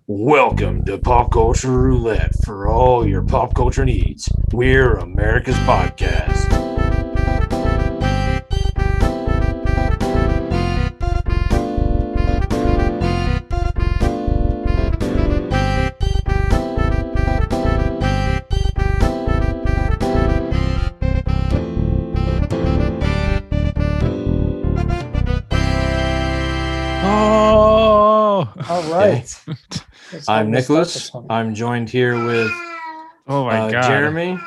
Welcome to Pop Culture Roulette for all your pop culture needs. We're America's podcast. Oh, All right. I'm Nicholas. I'm joined here with oh my God. Jeremy.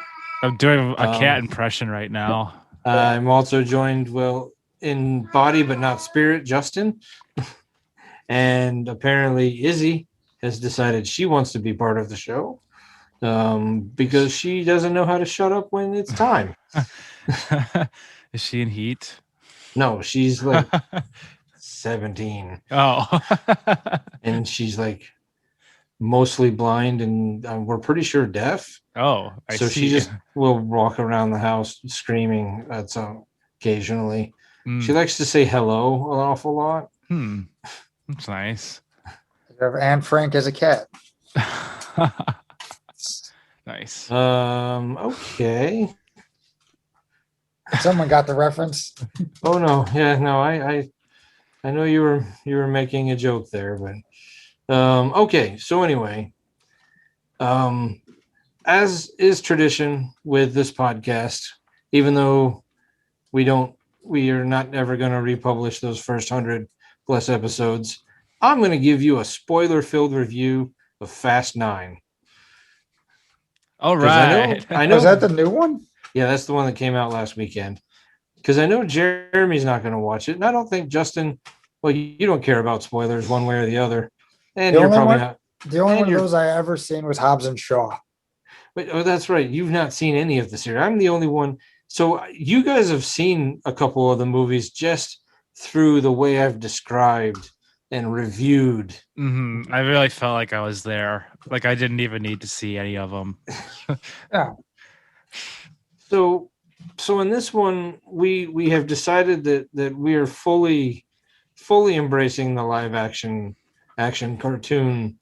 I'm doing a cat impression right now. I'm also joined, in body but not spirit, Justin. And apparently Izzy has decided she wants to be part of the show because she doesn't know how to shut up when it's time. Is she in heat? No, she's like 17. Oh. And she's like mostly blind and we're pretty sure deaf. Oh, I see. She just will walk around the house screaming at some occasionally. She likes to say hello an awful lot. That's nice. Anne Frank as a cat. Nice. Okay. Someone got the reference. Oh no, yeah, no, I know you were making a joke there, but okay. So anyway, as is tradition with this podcast, even though we are not ever going to republish those first 100 plus episodes, I'm going to give you a spoiler-filled review of Fast 9. All right. I know. Is that the new one? Yeah, that's the one that came out last weekend. Because I know Jeremy's not going to watch it, and I don't think Justin. Well, you don't care about spoilers one way or the other, and you're probably not. The only one of those I ever seen was Hobbs and Shaw. But that's right. You've not seen any of the series. I'm the only one. So you guys have seen a couple of the movies just through the way I've described and reviewed. Mm-hmm. I really felt like I was there. Like I didn't even need to see any of them. Yeah. So in this one, we have decided that we are fully embracing the live action cartoon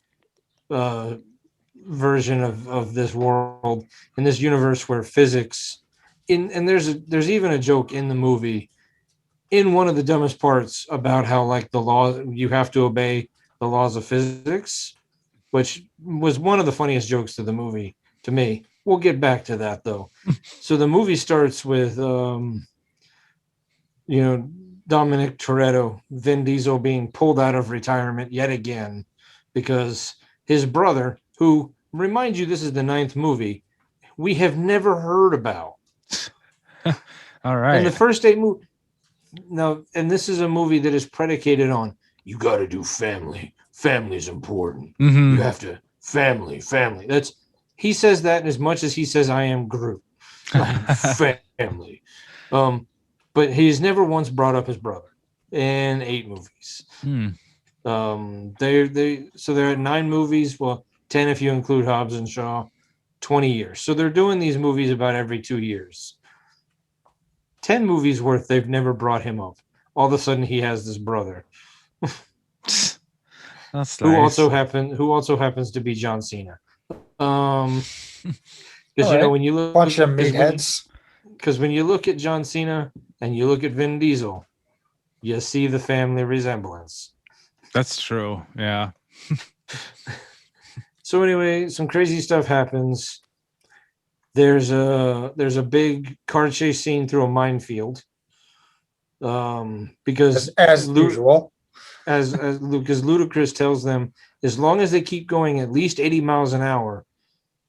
version of this world, in this universe where physics and there's even a joke in the movie in one of the dumbest parts about how like the law, you have to obey the laws of physics, which was one of the funniest jokes of the movie to me. We'll get back to that though. So the movie starts with Dominic Toretto, Vin Diesel, being pulled out of retirement yet again because his brother, who, remind you, this is the 9th movie we have never heard about. All right. In the first 8 movies. Now, and this is a movie that is predicated on, you got to do family. Family's important. Mm-hmm. You have to family. He says that as much as he says, I am Groot. Family. But he's never once brought up his brother in 8 movies. They're at 9 movies. Well, 10 if you include Hobbs and Shaw. 20 years. So they're doing these movies about every 2 years. 10 movies worth, they've never brought him up. All of a sudden, he has this brother. That's nice. Who also happens to be John Cena. Because when you look, bunch of meatheads. Because when you look at John Cena and you look at Vin Diesel, you see the family resemblance. That's true. Yeah. So anyway, some crazy stuff happens. There's a big car chase scene through a minefield. Because as usual, as because Ludacris tells them, as long as they keep going at least 80 miles an hour,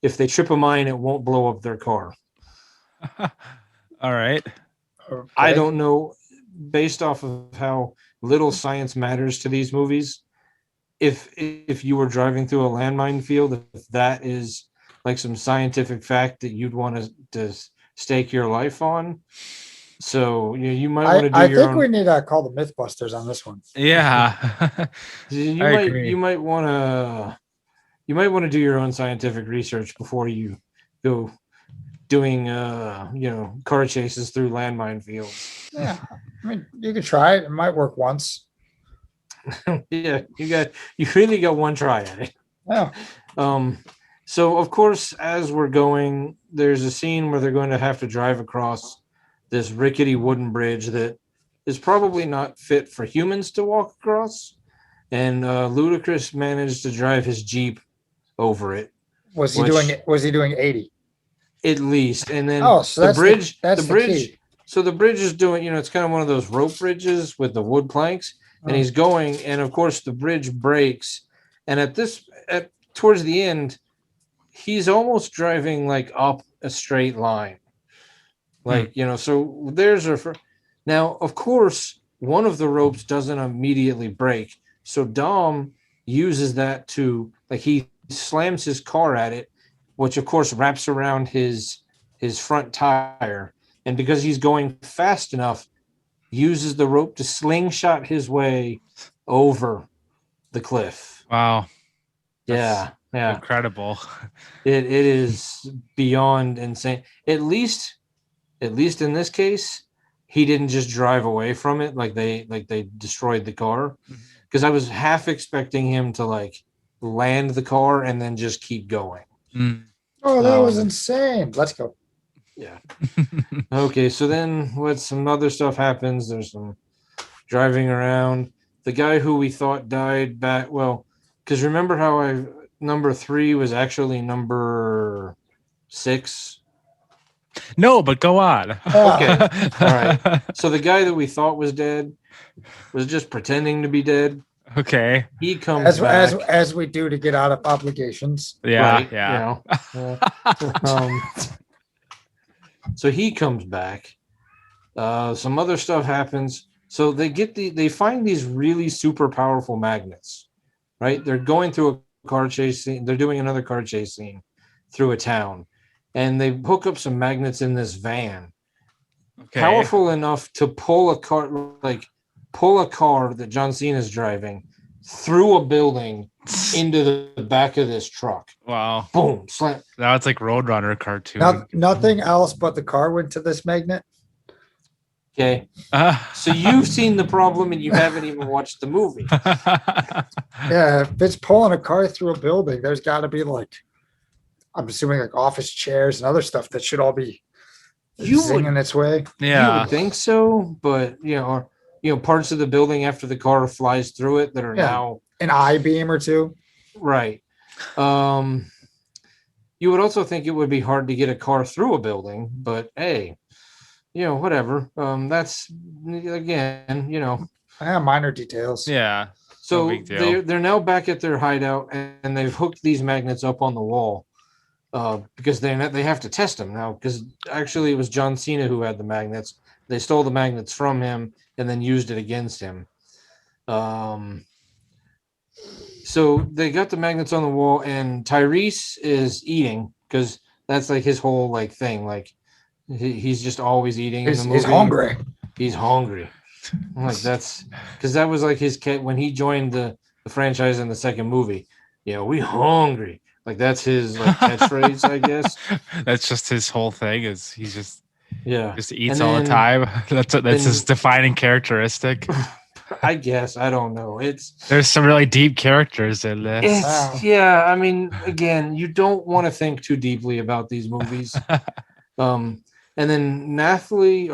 if they trip a mine, it won't blow up their car. All right. Okay. I don't know, based off of how little science matters to these movies, if you were driving through a landmine field, if that is like some scientific fact that you'd want to stake your life on. So you might want to do your own. I think we need to call the Mythbusters on this one. Yeah. You might want to do your own scientific research before you go doing car chases through landmine fields. Yeah, I mean, you could try it. It might work once. Yeah, you really got one try at it. Oh, So of course, as we're going, there's a scene where they're going to have to drive across this rickety wooden bridge that is probably not fit for humans to walk across. And Ludacris managed to drive his Jeep over it, was he Which- doing? Was he doing 80? at least. And then Oh, so the that's bridge, that's the bridge. key. So the bridge is doing, it's kind of one of those rope bridges with the wood planks, and Oh. he's going, and of course the bridge breaks, and at towards the end, he's almost driving like up a straight line, like So there's now. Of course, one of the ropes doesn't immediately break, so Dom uses that to he slams his car at it, which of course wraps around his front tire, and because he's going fast enough, uses the rope to slingshot his way over the cliff. Wow. Yeah, yeah. Incredible. It is beyond insane. At least in this case, he didn't just drive away from it like they destroyed the car. Because I was half expecting him to land the car and then just keep going. Mm. Oh, that was Um, insane. Let's go. Yeah. Okay, so then some other stuff happens. There's some driving around. The guy who we thought died back, because remember how number 3 was actually number 6? No, but go on. Okay. All right. So the guy that we thought was dead was just pretending to be dead. Okay. He comes back. As we do to get out of obligations. Yeah. Right, Yeah. So he comes back. Some other stuff happens. So they find these really super powerful magnets, right? They're going through a car chase scene. They're doing another car chase scene through a town, and they hook up some magnets in this van, Okay. powerful enough to pull a car that John Cena is driving through a building into the back of this truck. Wow. Boom, slam. Now it's like Roadrunner cartoon. Nothing else but the car went to this magnet. Okay. So you've seen the problem and you haven't even watched the movie. Yeah, if it's pulling a car through a building, there's got to be I'm assuming office chairs and other stuff that should all be You would- zinging its way. You Yeah. would think so, but parts of the building after the car flies through it that are Yeah. now An I-beam or two. right. You would also think it would be hard to get a car through a building, but hey, whatever. That's again, Minor details. Yeah. So No big deal. they're now back at their hideout, and they've hooked these magnets up on the wall because they have to test them now. Because actually, it was John Cena who had the magnets. They stole the magnets from him and then used it against him. So they got the magnets on the wall, and Tyrese is eating because that's his whole thing. He's just always eating. He's, in the movie. he's hungry. He's hungry. That's because that was his kid when he joined the franchise in the second movie. We hungry. That's his catchphrase, I guess. That's just his whole thing. Is he just eats And all the then- time? That's his defining characteristic. I guess I don't know. There's some really deep characters in this. Wow. I mean, again, you don't want to think too deeply about these movies. And then Natalie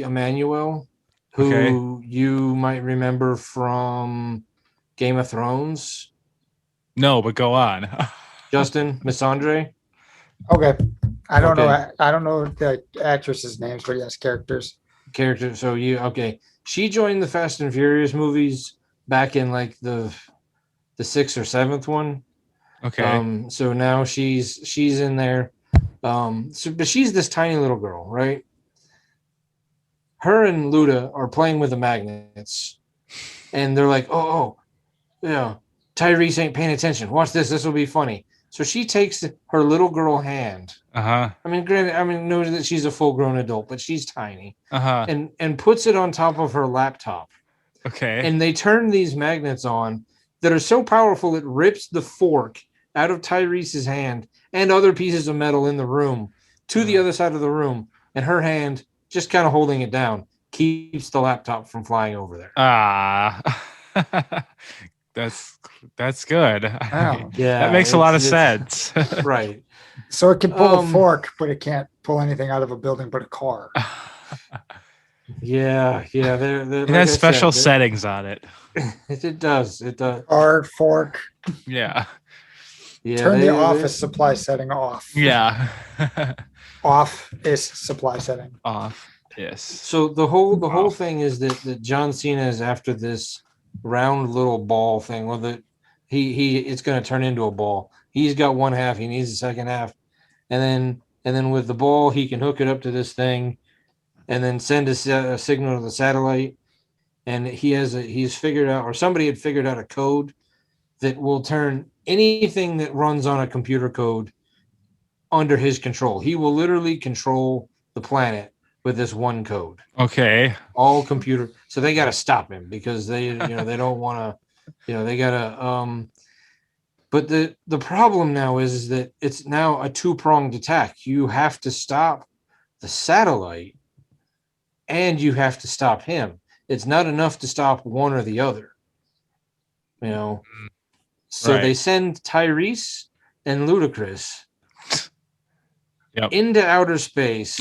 Emmanuel, who you might remember from Game of Thrones. No, but go on. Justin, Miss Andre. Okay. I don't Okay. know. I don't know the actresses' names, but yes, characters. Character. So she joined the Fast and Furious movies back in the 6th or 7th one. Okay. So now she's in there. But she's this tiny little girl, right? Her and Luda are playing with the magnets, and they're like, oh, yeah, Tyrese ain't paying attention. Watch this. This will be funny. So she takes her little girl hand. Uh-huh. Know that she's a full-grown adult, but she's tiny, Uh-huh. and puts it on top of her laptop. Okay. And they turn these magnets on that are so powerful it rips the fork out of Tyrese's hand and other pieces of metal in the room to the other side of the room, and her hand, just kind of holding it down, keeps the laptop from flying over there. Ah. that's good. Wow. Yeah, That makes a lot of it's- sense. Right. So it can pull a Um, fork, but it can't pull anything out of a building but a car. Yeah, yeah. They're It like has I special said, settings on it. it does. It does. Car, fork, Yeah. Yeah, turn the they office supply setting off. Yeah. Off is supply setting. Off. Yes. so the whole Wow. thing is that John Cena is after this round little ball thing. Well, that he it's going to turn into a ball. He's got one half. He needs the second half, and then with the ball, he can hook it up to this thing, and then send a signal to the satellite. And he's figured out, or somebody had figured out a code that will turn anything that runs on a computer code under his control. He will literally control the planet with this one code. Okay. All computer. So they got to stop him because they don't want to, they got to. But the problem now is that it's now a two-pronged attack. You have to stop the satellite, and you have to stop him. It's not enough to stop one or the other. So Right. they send Tyrese and Ludacris Yep. into outer space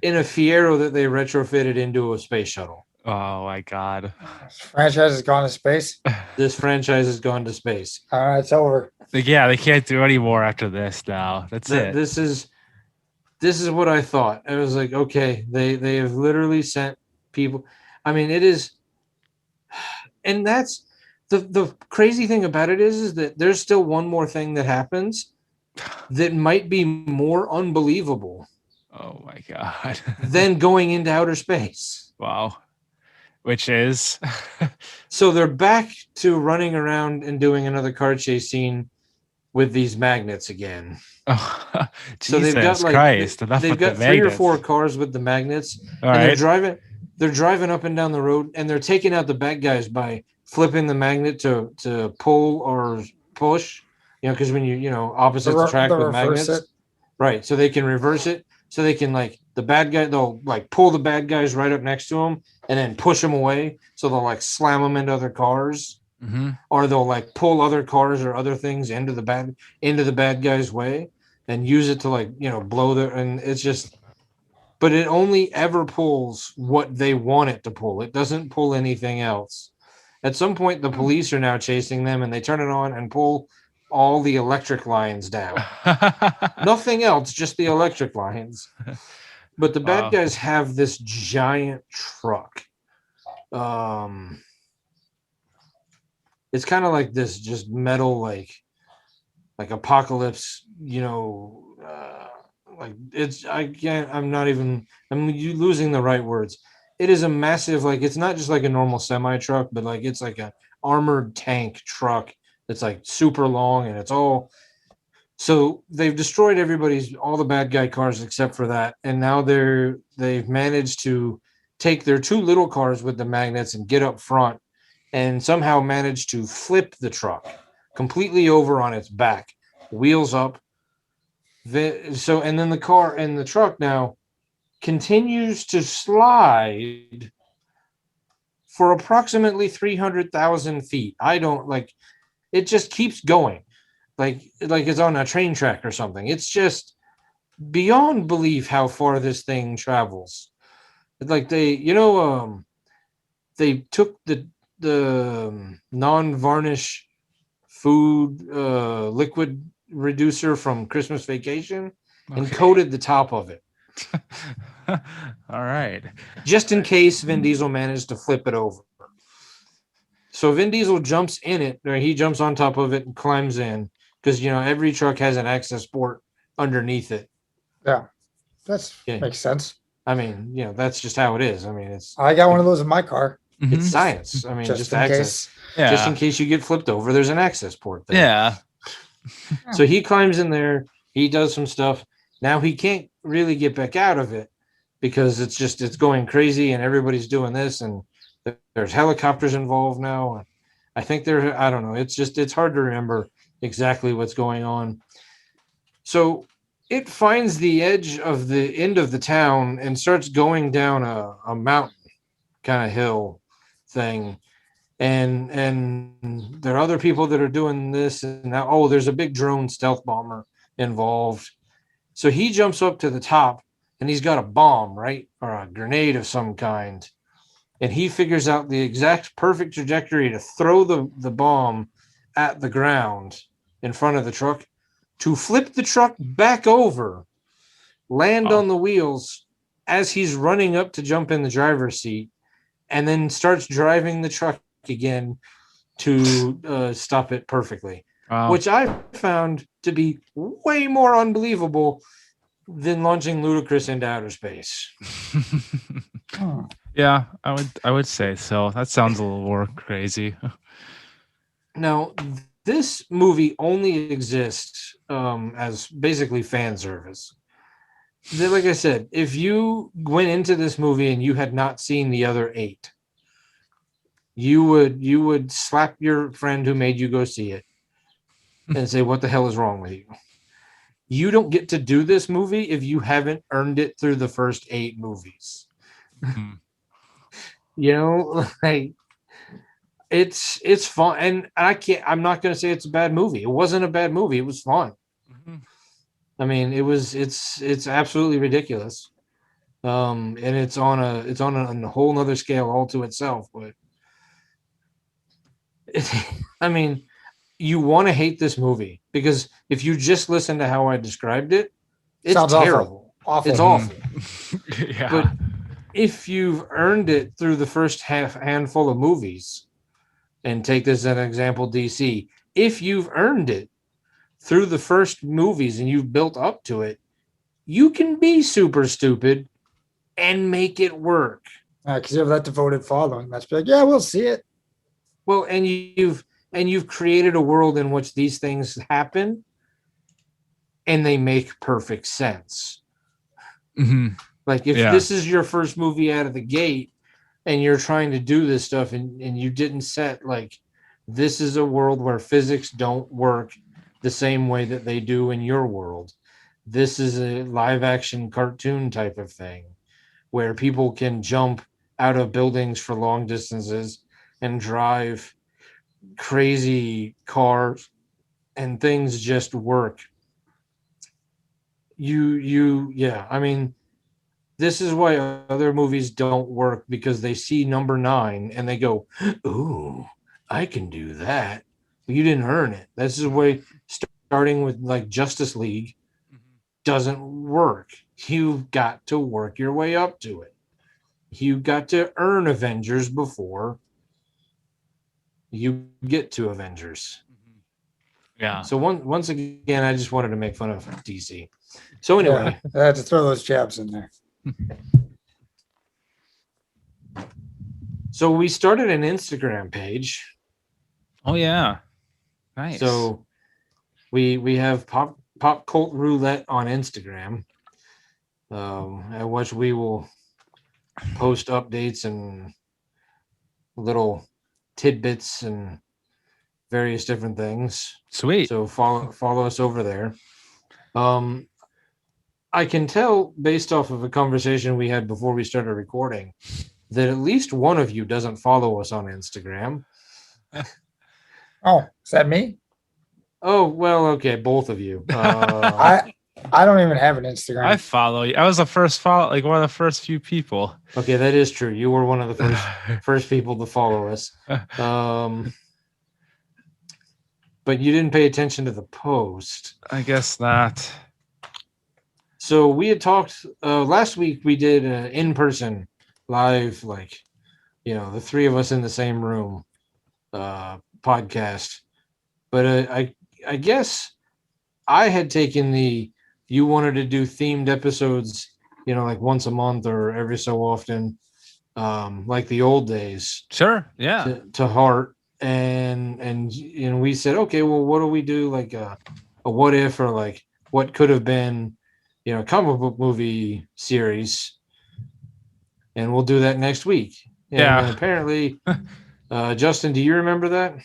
in a Fiero that they retrofitted into a space shuttle. Oh my god. This franchise has gone to space. This franchise has gone to space. All right, it's over. Like, yeah, they can't do any more after this now. That's it. This is what I thought. I was like, okay, they have literally sent people. I mean, it is, and that's the crazy thing about it is that there's still one more thing that happens that might be more unbelievable Oh my god. than going into outer space. Wow. Which is So they're back to running around and doing another car chase scene with these magnets again. oh, So Jesus they've got like Christ. Enough they've with got the 3 or magnets. 4 cars with the magnets, All and right. they're driving up and down the road, and they're taking out the bad guys by flipping the magnet to pull or push. Because when opposites attract The with reverse magnets, right? So they can reverse it. So they can the bad guy. They'll pull the bad guys right up next to them and then push them away. So they'll slam them into other cars, Mhm. or they'll pull other cars or other things into the bad guy's way and use it to blow their. And it's just, but it only ever pulls what they want it to pull. It doesn't pull anything else. At some point, the police are now chasing them, and they turn it on and pull all the electric lines down. Nothing else, just the electric lines. But the bad Wow. guys have this giant truck. It's kind of like this, just metal, like apocalypse. It's I can't. I'm not even. I'm losing the right words. It is a massive, it's not just like a normal semi truck, but it's like a armored tank truck that's super long, and it's all. So they've destroyed all the bad guy cars except for that, and now they've managed to take their 2 little cars with the magnets and get up front, and somehow manage to flip the truck completely over on its back, wheels up. And then the car and the truck now continues to slide for approximately 300,000 feet. I don't it just keeps going like it's on a train track or something. It's just beyond belief how far this thing travels. They took the non-varnish food liquid reducer from Christmas Vacation and Okay. coated the top of it, All right. just in case Vin Diesel managed to flip it over. So Vin Diesel jumps in it, or he jumps on top of it and climbs in, because every truck has an access port underneath it. Yeah, that's Yeah. makes sense. I mean, that's just how it is. I mean, it's I got one of those in my car Mhm. science. I mean, just in access. case. Yeah. Just in case you get flipped over, there's an access port there. Yeah. So he climbs in there, he does some stuff. Now he can't really get back out of it because it's going crazy and everybody's doing this, and there's helicopters involved now. I think I don't know. It's hard to remember exactly what's going on. So it finds the edge of the end of the town and starts going down a mountain kind of hill thing. and there are other people that are doing this, and now, oh, there's a big drone stealth bomber involved. So he jumps up to the top, and he's got a bomb, right, or a grenade of some kind, and he figures out the exact perfect trajectory to throw the bomb at the ground in front of the truck, to flip the truck back over, land on the wheels as he's running up to jump in the driver's seat, and then starts driving the truck again to stop it perfectly, which I found to be way more unbelievable than launching Ludacris into outer space. Yeah, I would say so. That sounds a little more crazy. Now, this movie only exists as basically fan service. Like I said, if you went into this movie and you had not seen the other 8, you would slap your friend who made you go see it and say, "What the hell is wrong with you?" You don't get to do this movie if you haven't earned it through the first 8 movies. You know, like it's fun, and I'm not going to say it's a bad movie. It wasn't a bad movie. It was fun. I mean, it's absolutely ridiculous. And it's on a whole nother scale all to itself, but I mean, you want to hate this movie because if you just listen to how I described it, it's Sounds terrible. awful. It's awful. Yeah. But if you've earned it through the first handful of movies, and take this as an example, DC, if you've earned it through the first movies and you've built up to it, you can be super stupid and make it work. Because you have that devoted following. That's like, yeah, we'll see it. Well, and you've created a world in which these things happen, and they make perfect sense. Like if this is your first movie out of the gate, and you're trying to do this stuff, and you didn't set like, this is a world where physics don't work the same way that they do in your world. This is a live action cartoon type of thing where people can jump out of buildings for long distances and drive crazy cars and things just work. I mean, this is why other movies don't work, because they see number 9 and they go, "Ooh, I can do that." You didn't earn it. This is why starting with like Justice League doesn't work. You've got to work your way up to it. You've got to earn Avengers before you get to Avengers. Yeah. So once again, I just wanted to make fun of DC. So anyway, I had to throw those jabs in there. So we started an Instagram page. Oh yeah, nice. So we have pop cult roulette on Instagram, at which we will post updates and little tidbits and various different things. Sweet. So follow us over there. I can tell based off of a conversation we had before we started recording that at least one of you doesn't follow us on Instagram. Oh, is that me? Oh, well, okay, both of you. I don't even have an Instagram. I follow you. I was the first follow, like one of the first few people. Okay, that is true. You were one of the first people to follow us. But you didn't pay attention to the post. I guess not. So we had talked last week. We did an in-person live, like, the 3 of us in the same room podcast. But I guess I had taken you wanted to do themed episodes, like once a month or every so often, like the old days. Sure. Yeah. To heart. And we said, okay, well, what do we do? Like a what if, or like what could have been, comic book movie series. And we'll do that next week. And apparently, Justin, do you remember that?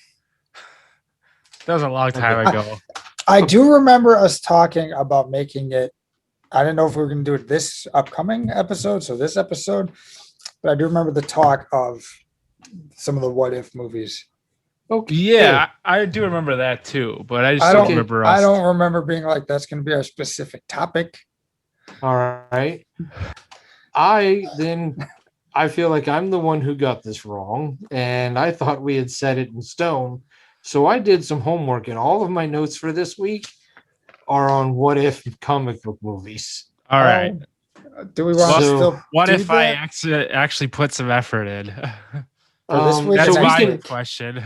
That was a long time ago. I do remember us talking about making it. I didn't know if we were going to do it this upcoming episode, so this episode, but I do remember the talk of some of the what if movies. Okay. Yeah, I do remember that too, but I just I don't don't. remember I us. don't remember being like that's going to be our specific topic. All right. I feel like I'm the one who got this wrong, and I thought we had set it in stone. So I did some homework, and all of my notes for this week are on what if comic book movies. All right. Do we want to So, still? What do if I that? actually put some effort in? For this week That's or so next my week? question.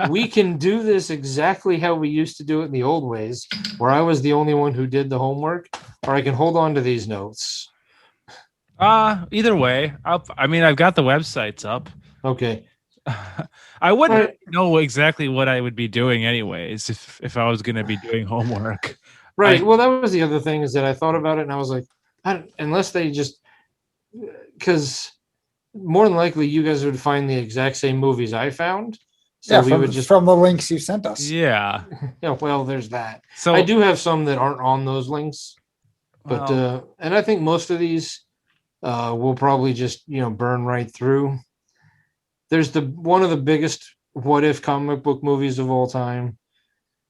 we can do this exactly how we used to do it in the old ways, where I was the only one who did the homework, or I can hold on to these notes. Either way, I've got the websites up. Okay. I wouldn't Right. know exactly what I would be doing anyways if I was going to be doing homework. Right. Well, that was the other thing, is that I thought about it and I was like, unless they just, because more than likely you guys would find the exact same movies I found. So Yeah, we from, would just, from the links you sent us. Yeah. well, there's that. So I do have some that aren't on those links, but, well, and I think most of these will probably just, burn right through. There's one of the biggest what if comic book movies of all time.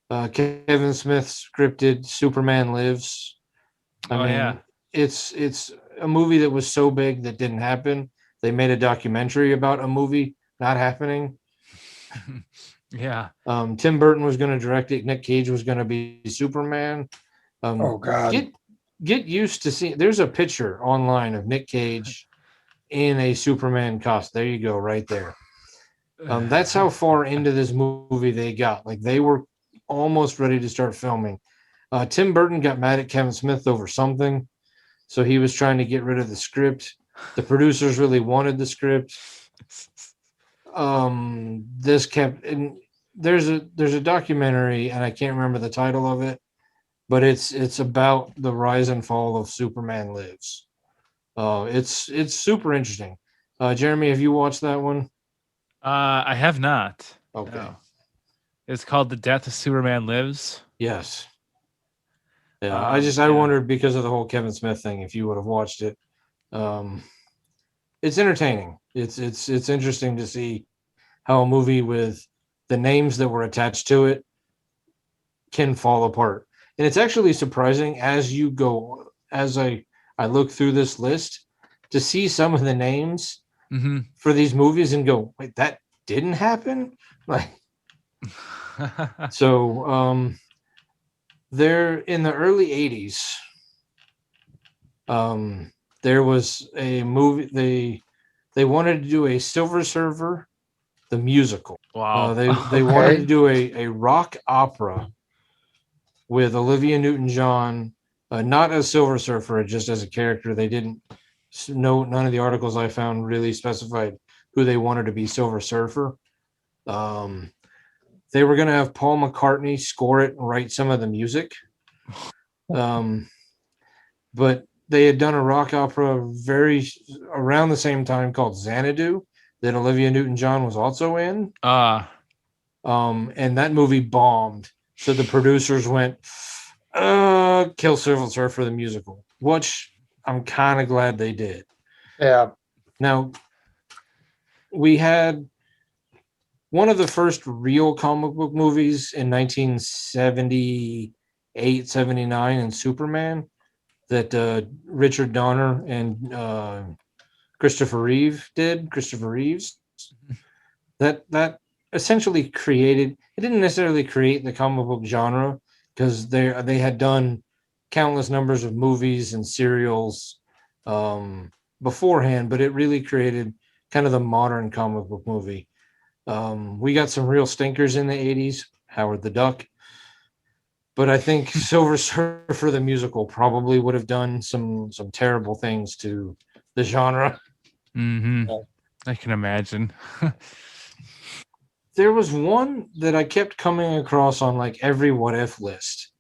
Kevin Smith scripted Superman Lives. yeah. It's a movie that was so big that didn't happen. They made a documentary about a movie not happening. Yeah. Tim Burton was going to direct it. Nick Cage was going to be Superman. Oh God. Get used to seeing. There's a picture online of Nick Cage in a Superman costume. There you go, right there. That's how far into this movie they got. Like, they were almost ready to start filming. Tim Burton got mad at Kevin Smith over something, so he was trying to get rid of the script. The producers really wanted the script. This kept, and there's a documentary, and I can't remember the title of it, but it's about the rise and fall of Superman Lives. It's super interesting. Jeremy, have you watched that one? I have not. Okay. No. It's called The Death of Superman Lives. Yes. Yeah, I Yeah. wondered, because of the whole Kevin Smith thing, if you would have watched it. It's entertaining. It's interesting to see how a movie with the names that were attached to it can fall apart. And it's actually surprising as I look through this list, to see some of the names for these movies and go, wait, that didn't happen? Like, so there in the early 80s, there was a movie they wanted to do a Silver Surfer the musical. Wow. They wanted to do a rock opera with Olivia Newton-John, not as Silver Surfer, just as a character. They didn't know, none of the articles I found really specified who they wanted to be Silver Surfer. They were going to have Paul McCartney score it and write some of the music. But they had done a rock opera very around the same time called Xanadu that Olivia Newton-John was also in. And that movie bombed. So the producers went, kill Silver Surfer the musical, which I'm kind of glad they did. Yeah. Now, we had one of the first real comic book movies in 1978, 79 in Superman that Richard Donner and Christopher Reeves did. Christopher Reeves. That essentially created, it didn't necessarily create the comic book genre, because they had done countless numbers of movies and serials beforehand, but it really created kind of the modern comic book movie. We got some real stinkers in the 80s, Howard the Duck, but I think Silver Surfer the musical probably would have done some terrible things to the genre. I can imagine. There was one that I kept coming across on like every what if list.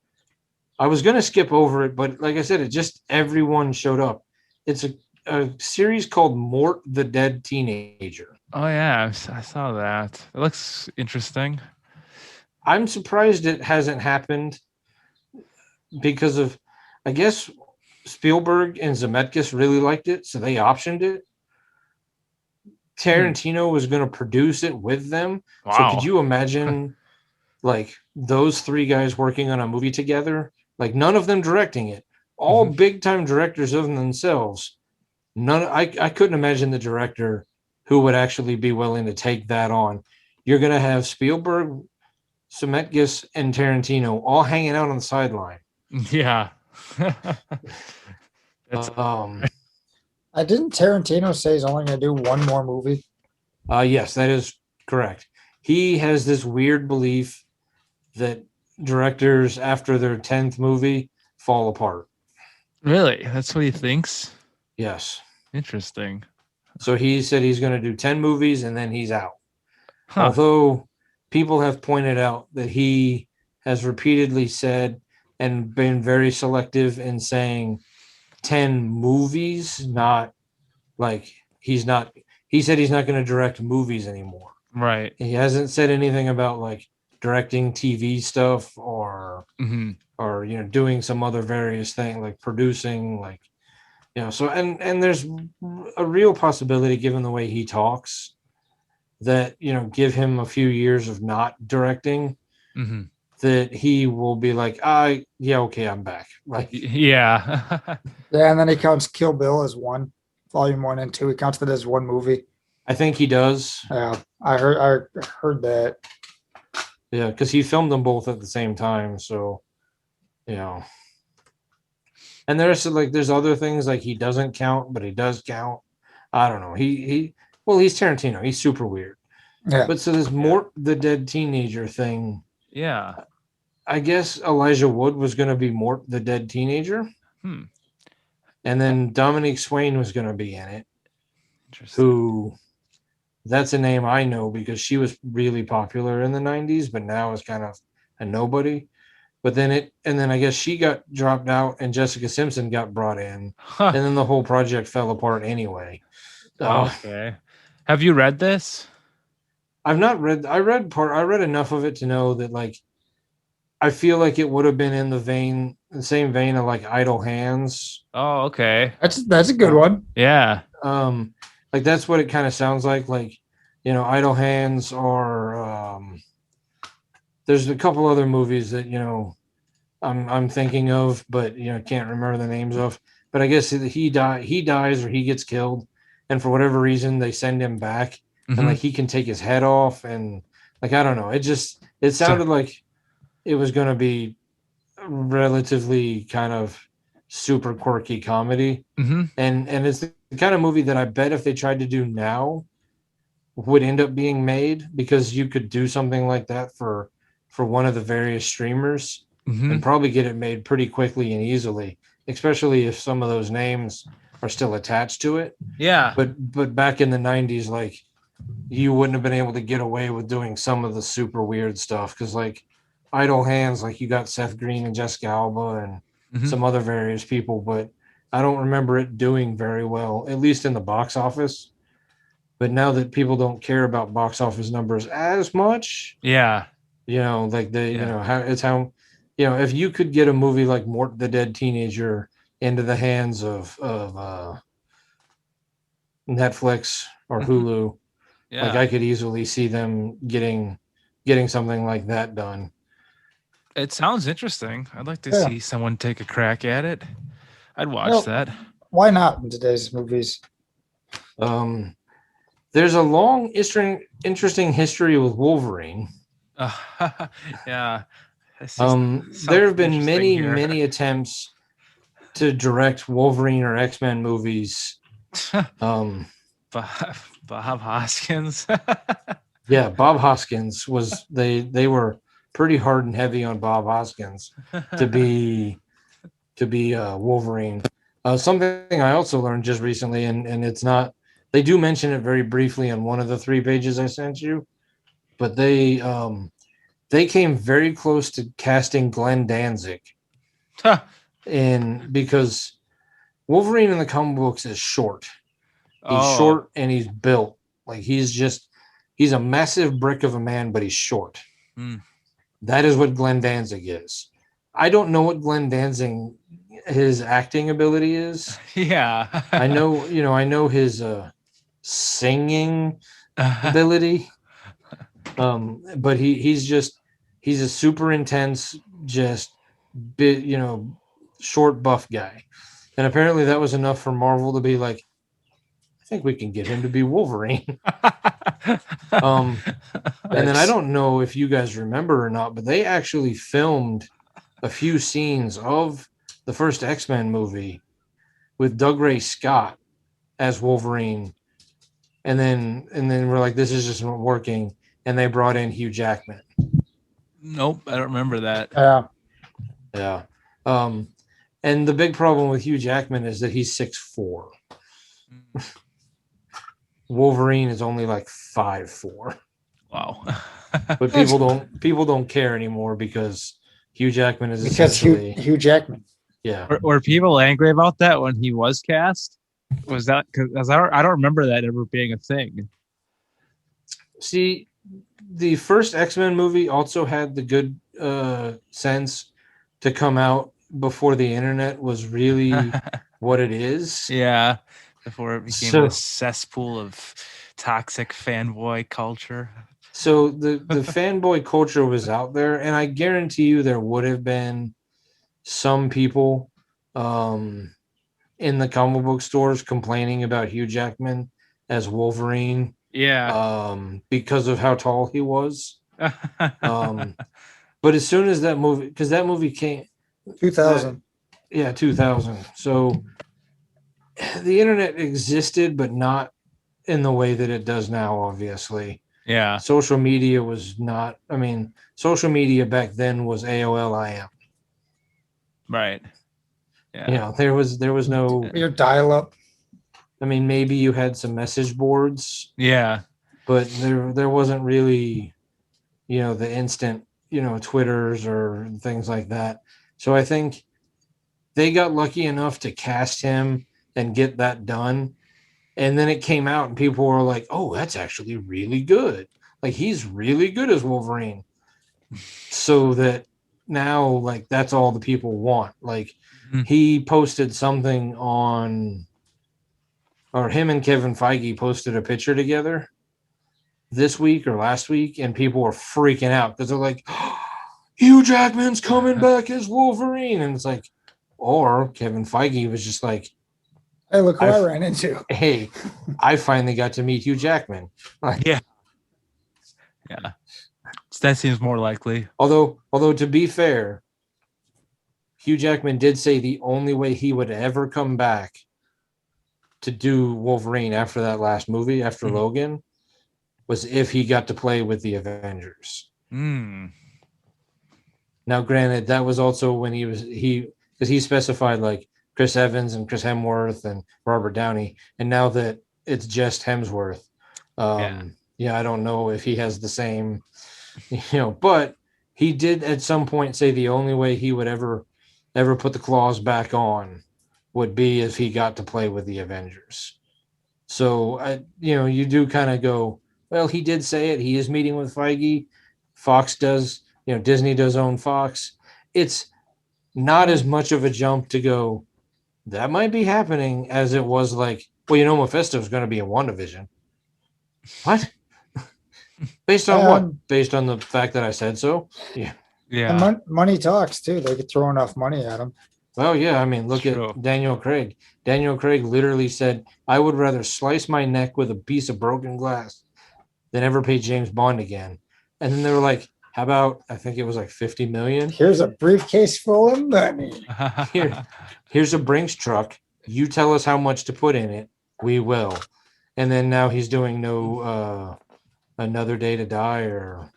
I was going to skip over it, but like I said, everyone showed up. It's a series called Mort the Dead Teenager. Oh yeah, I saw that. It looks interesting. I'm surprised it hasn't happened because of, I guess, Spielberg and Zemeckis really liked it, so they optioned it. Tarantino was going to produce it with them. Wow. So could you imagine like those three guys working on a movie together? Like none of them directing it. All big time directors of themselves. I couldn't imagine the director who would actually be willing to take that on. You're going to have Spielberg, Zemeckis, and Tarantino all hanging out on the sideline. Yeah. That's Didn't Tarantino say he's only going to do one more movie? Yes, that is correct. He has this weird belief that directors after their 10th movie fall apart. really, that's what he thinks. Yes. Interesting. So he said he's going to do 10 movies and then he's out. Huh. Although people have pointed out that he has repeatedly said and been very selective in saying 10 movies, not like he said he's not going to direct movies anymore. Right. He hasn't said anything about like directing TV stuff or doing some other various thing like producing, like so and there's a real possibility, given the way he talks, that give him a few years of not directing, that he will be like, okay, I'm back. Like, yeah. Yeah, and then he counts Kill Bill as one, volume 1 and 2. He counts that as one movie. I think he does. Yeah, I heard that. Yeah, because he filmed them both at the same time. So, and there's other things like he doesn't count, but he does count. I don't know. He's Tarantino. He's super weird. Yeah. But so this Mort the Dead Teenager thing. Yeah. I guess Elijah Wood was going to be Mort the Dead Teenager. And then Dominique Swain was going to be in it. Interesting. That's a name I know because she was really popular in the 90s, but now is kind of a nobody. But then I guess she got dropped out and Jessica Simpson got brought in. And then the whole project fell apart anyway. Okay. Have you read this? I've not read. I read enough of it to know that like I feel like it would have been in the same vein of like Idle Hands. Oh, okay. That's a good one. Yeah. Like that's what it kind of sounds like Idle Hands, or there's a couple other movies that I'm thinking of, but can't remember the names of. But I guess he dies or he gets killed, and for whatever reason they send him back, and like he can take his head off, and like I don't know. It sounded like it was going to be relatively kind of super quirky comedy, and it's the kind of movie that I bet if they tried to do now would end up being made, because you could do something like that for one of the various streamers and probably get it made pretty quickly and easily, especially if some of those names are still attached to it. Yeah. But back in the 90s, like you wouldn't have been able to get away with doing some of the super weird stuff, because like Idle Hands, like you got Seth Green and Jessica Alba and some other various people, but I don't remember it doing very well, at least in the box office. But now that people don't care about box office numbers as much, yeah, like how if you could get a movie like Mort the Dead Teenager into the hands of Netflix or Hulu, like I could easily see them getting something like that done. It sounds interesting. I'd like to see someone take a crack at it. I'd watch that. Why not in today's movies? There's a long, interesting history with Wolverine. Yeah. There have been many attempts to direct Wolverine or X-Men movies. Bob Hoskins. Yeah, Bob Hoskins was they were pretty hard and heavy on Bob Hoskins to be Wolverine. Something I also learned just recently, and it's not, they do mention it very briefly on one of the 3 pages I sent you, but they came very close to casting Glenn Danzig because Wolverine in the comic books is short. He's short and he's built like he's a massive brick of a man, but he's short. That is what Glenn Danzig is. I don't know what Glenn Danzig, his acting ability is. Yeah. I know his singing ability. But he's a super intense, just bit, short buff guy. And apparently that was enough for Marvel to be like, I think we can get him to be Wolverine. And then I don't know if you guys remember or not, but they actually filmed a few scenes of the first X-Men movie with Doug Ray Scott as Wolverine. And then we're like, this is just not working. And they brought in Hugh Jackman. Nope, I don't remember that. Yeah. And the big problem with Hugh Jackman is that he's 6'4". Wolverine is only like 5'4". Wow. But people don't care anymore because Hugh Jackman is Because essentially Hugh Jackman. yeah. Were people angry about that when he was cast? Was that because I don't remember that ever being a thing? See, the first X-Men movie also had the good sense to come out before the internet was really what it is. Yeah, before it became So- a cesspool of toxic fanboy culture. So the fanboy culture was out there, and I guarantee you there would have been some people in the comic book stores complaining about Hugh Jackman as Wolverine Yeah. because of how tall he was. But as soon as that movie, because that movie came, 2000. yeah, 2000. So the internet existed, but not in the way that it does now, obviously. Yeah. Social media was not, I mean, social media back then was AOL IM. Right. Yeah. You know, there was no, Your dial up. I mean, maybe you had some message boards, Yeah. but there wasn't really, the instant, Twitters or things like that. So I think they got lucky enough to cast him and get that done. And then it came out and people were like, oh, that's actually really good. Like, he's really good as Wolverine. So that now, like, that's all the people want. Like, Mhm. he posted something or him and Kevin Feige posted a picture together this week or last week, and people were freaking out because they're like, Hugh Jackman's coming back as Wolverine. And it's like, or Kevin Feige was just like, Hey, look who I ran into. hey, I finally got to meet Hugh Jackman. Yeah. That seems more likely. Although to be fair, Hugh Jackman did say the only way he would ever come back to do Wolverine after that last movie, after Mhm. Logan, was if he got to play with the Avengers. Mm. Now, granted, that was also when because he specified like Chris Evans and Chris Hemsworth and Robert Downey, and now that it's just Hemsworth, I don't know if he has the same, but he did at some point say the only way he would ever put the claws back on would be if he got to play with the Avengers. So you do kind of go, well, he did say it. He is meeting with Feige. Fox does, Disney does own Fox. It's not as much of a jump to go, that might be happening as it was like, well, Mephisto's going to be in WandaVision. What? Based on what? Based on the fact that I said so? Yeah. Yeah. And money talks too. They could throw enough money at him. Well, yeah. I mean, look True. at Daniel Craig. Daniel Craig literally said, I would rather slice my neck with a piece of broken glass than ever pay James Bond again. And then they were like, how about, I think it was like 50 million. Here's a briefcase full of money. Here's a Brinks truck. You tell us how much to put in it. We will. And then now he's doing Another Day to Die or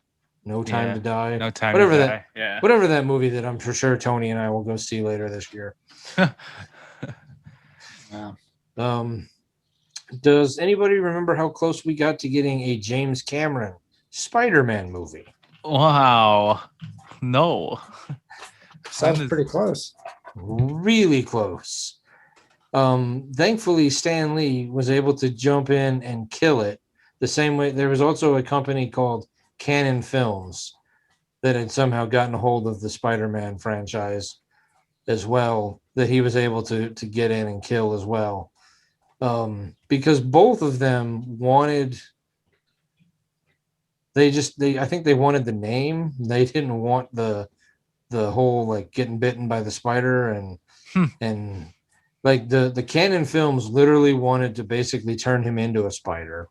No Time to Die. No time Whatever to that- die. Yeah. Whatever that movie that I'm for sure Tony and I will go see later this year. Yeah. Does anybody remember how close we got to getting a James Cameron Spider-Man movie? Wow. No. Sounds pretty close. Really close. Thankfully, Stan Lee was able to jump in and kill it the same way. There was also a company called Canon Films that had somehow gotten a hold of the Spider-Man franchise as well, that he was able to get in and kill as well. because both of them wanted. I think they wanted the name. They didn't want the whole like getting bitten by the spider Hmm. and like the Canon films literally wanted to basically turn him into a spider.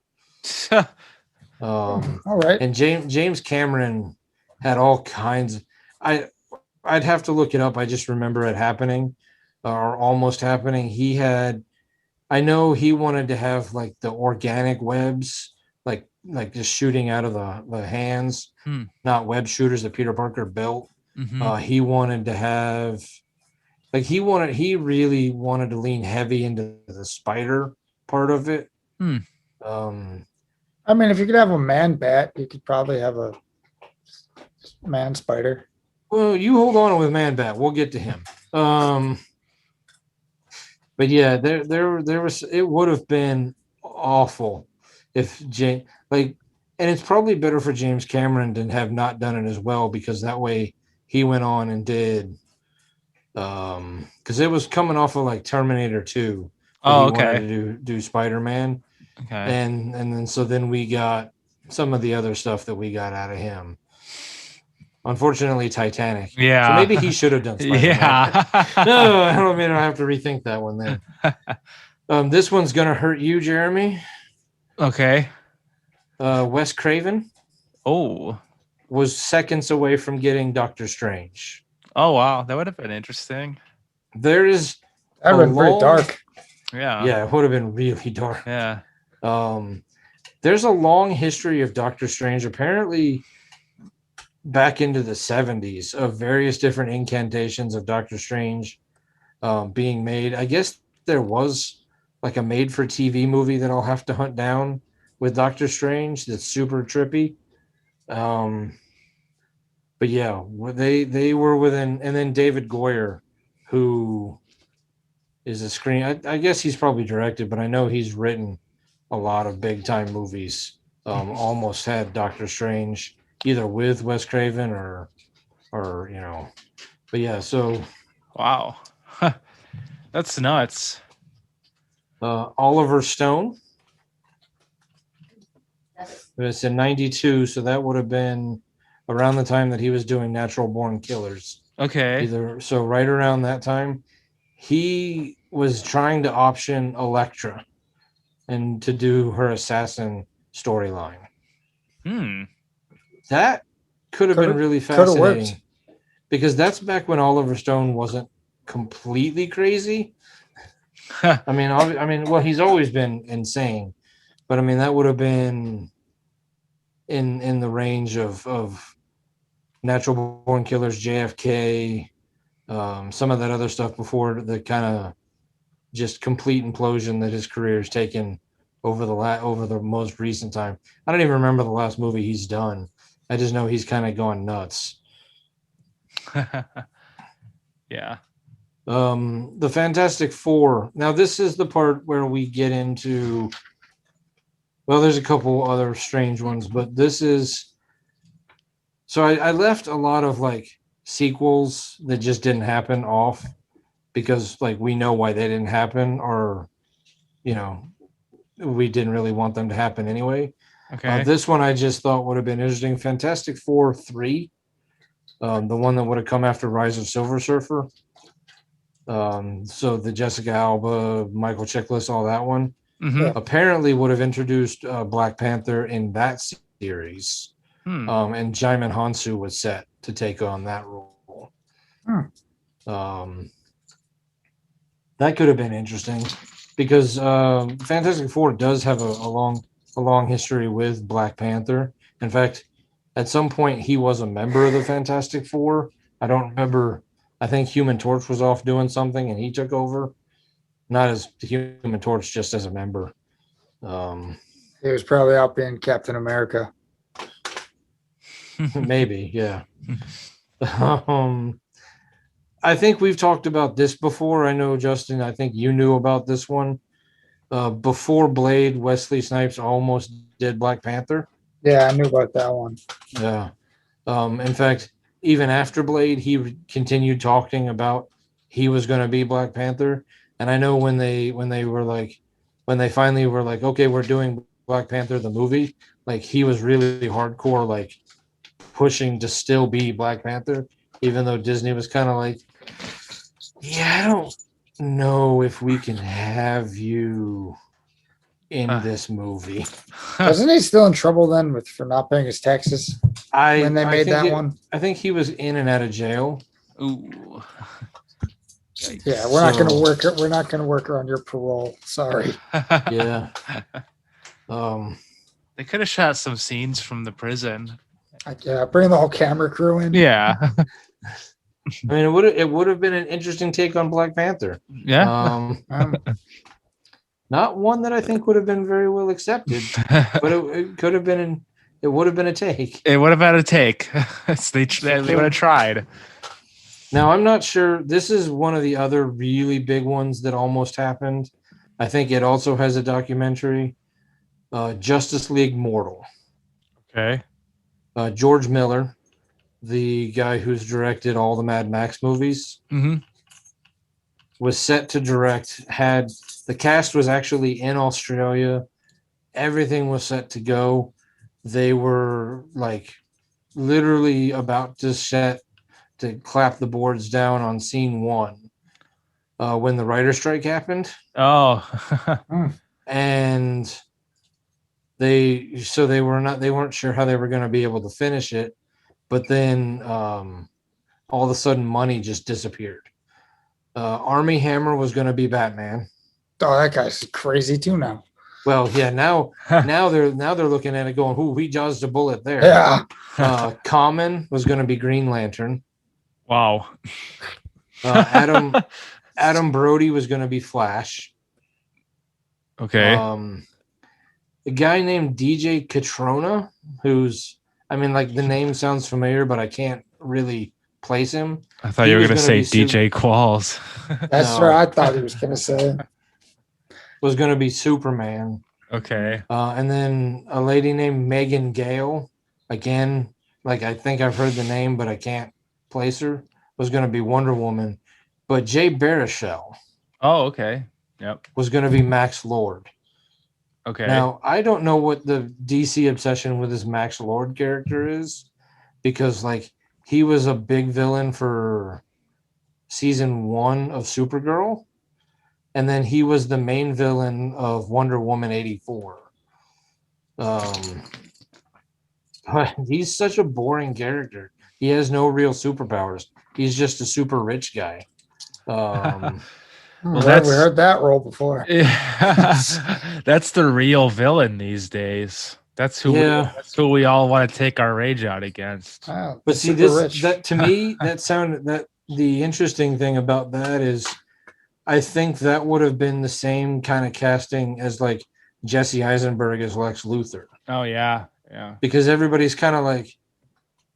All right. And James Cameron had all kinds. I'd have to look it up. I just remember it happening or almost happening. I know he wanted to have like the organic webs, like just shooting out of the hands, Hmm. not web shooters that Peter Parker built. Mhm. He wanted to have he really wanted to lean heavy into the spider part of it. Hmm. I mean, if you could have a man bat, you could probably have a man spider. Well, you hold on with Man Bat. We'll get to him. But yeah, there was it would have been awful if James like, and it's probably better for James Cameron to have not done it as well because that way he went on and did because it was coming off of like Terminator 2 that Oh, he wanted okay. to do Spider-Man Okay. and then so then we got some of the other stuff that we got out of him. Unfortunately, Titanic. Yeah. So maybe he should have done Spider-Man. Yeah. No, I don't mean I have to rethink that one then. This one's gonna hurt you, Jeremy. Okay. Wes Craven Oh. was seconds away from getting Doctor Strange. Oh wow, that would have been interesting. There is That would have been pretty dark. Yeah. yeah, it would have been really dark. Yeah. There's a long history of Doctor Strange, apparently back into the 70s, of various different incantations of Doctor Strange being made. I guess there was like a made for TV movie that I'll have to hunt down with Doctor Strange that's super trippy. But yeah, they were within, and then David Goyer, who is a screen. I guess he's probably directed, but I know he's written a lot of big time movies. Almost had Doctor Strange either with Wes Craven or But yeah, so Wow. That's nuts. Oliver Stone. It's in '92, so that would have been around the time that he was doing Natural Born Killers. Okay. So right around that time, he was trying to option Elektra and to do her assassin storyline. That could have been really fascinating because that's back when Oliver Stone wasn't completely crazy. I mean, well, he's always been insane, but I mean that would have been in the range of Natural Born Killers, JFK, some of that other stuff before the kind of just complete implosion that his career has taken over the most recent time. I don't even remember the last movie he's done. I just know he's kind of gone nuts. Yeah. The Fantastic Four. Now this is the part where we get into, well, there's a couple other strange ones, but this is, so I left a lot of like sequels that just didn't happen off because like we know why they didn't happen, or we didn't really want them to happen anyway. Okay. This one I just thought would have been interesting. Fantastic Four 3, the one that would have come after Rise of Silver Surfer. So the Jessica Alba, Michael Chiklis, all that one, apparently would have introduced Black Panther in that series. And Djimon Hounsou was set to take on that role. That could have been interesting because Fantastic Four does have a long history with Black Panther. In fact, at some point he was a member of the Fantastic Four. I don't remember. I think Human Torch was off doing something and he took over. Not as the Human Torch, just as a member. He was probably out being Captain America. Maybe, yeah. I think we've talked about this before. I know, Justin, I think you knew about this one. Before Blade, Wesley Snipes almost did Black Panther. Yeah, I knew about that one. Yeah. In fact, even after Blade, he continued talking about he was going to be Black Panther. And I know when they were like, when they finally were like, okay, we're doing Black Panther the movie, like he was really hardcore, like pushing to still be Black Panther, even though Disney was kind of like, yeah, I don't know if we can have you in this movie. Wasn't he still in trouble then for not paying his taxes when they made that one? I think he was in and out of jail. Ooh. Yeah, we're not going to So- work. We're not going to work around your parole. Sorry. Yeah. They could have shot some scenes from the prison. Yeah, bring the whole camera crew in. Yeah. I mean, it would have been an interesting take on Black Panther. Yeah. Um, Not one that I think would have been very well accepted, but it could have been. It would have been a take. It would have had a take. They would have tried. Now, I'm not sure. This is one of the other really big ones that almost happened. I think it also has a documentary, Justice League Mortal. Okay. George Miller, the guy who's directed all the Mad Max movies, Mm-hmm. was set to direct. The cast was actually in Australia. Everything was set to go. They were like literally about to clap the boards down on scene 1 when the writer strike happened, Oh. and they weren't sure how they were going to be able to finish it, but then all of a sudden money just disappeared. Army Hammer was going to be Batman. oh, that guy's crazy too now. Well, yeah, now they're looking at it going, "Who he dodged a bullet there." Yeah. Common was going to be Green Lantern. Wow. Adam Brody was going to be Flash. Okay. A guy named DJ Catrona, who's, I mean, like the name sounds familiar, but I can't really place him. I thought he you were was going to gonna say be DJ Qualls. That's No. what I thought he was going to say. Was going to be Superman. Okay. And then a lady named Megan Gale, again, like I think I've heard the name, but I can't place her, was going to be Wonder Woman. But Jay Baruchel Oh, okay. Yep. was going to be Max Lord. Okay. Now, I don't know what the DC obsession with this Max Lord character is, because like he was a big villain for season 1 of Supergirl, and then he was the main villain of Wonder Woman 84. But he's such a boring character. He has no real superpowers. He's just a super rich guy. Well, We that's- heard that role before. Yeah. That's the real villain these days. That's who Yeah. that's who we all want to take our rage out against. Wow, But see, super rich. that to me, that the interesting thing about that is, I think that would have been the same kind of casting as like Jesse Eisenberg as Lex Luthor, Oh yeah. Yeah. because everybody's kind of like,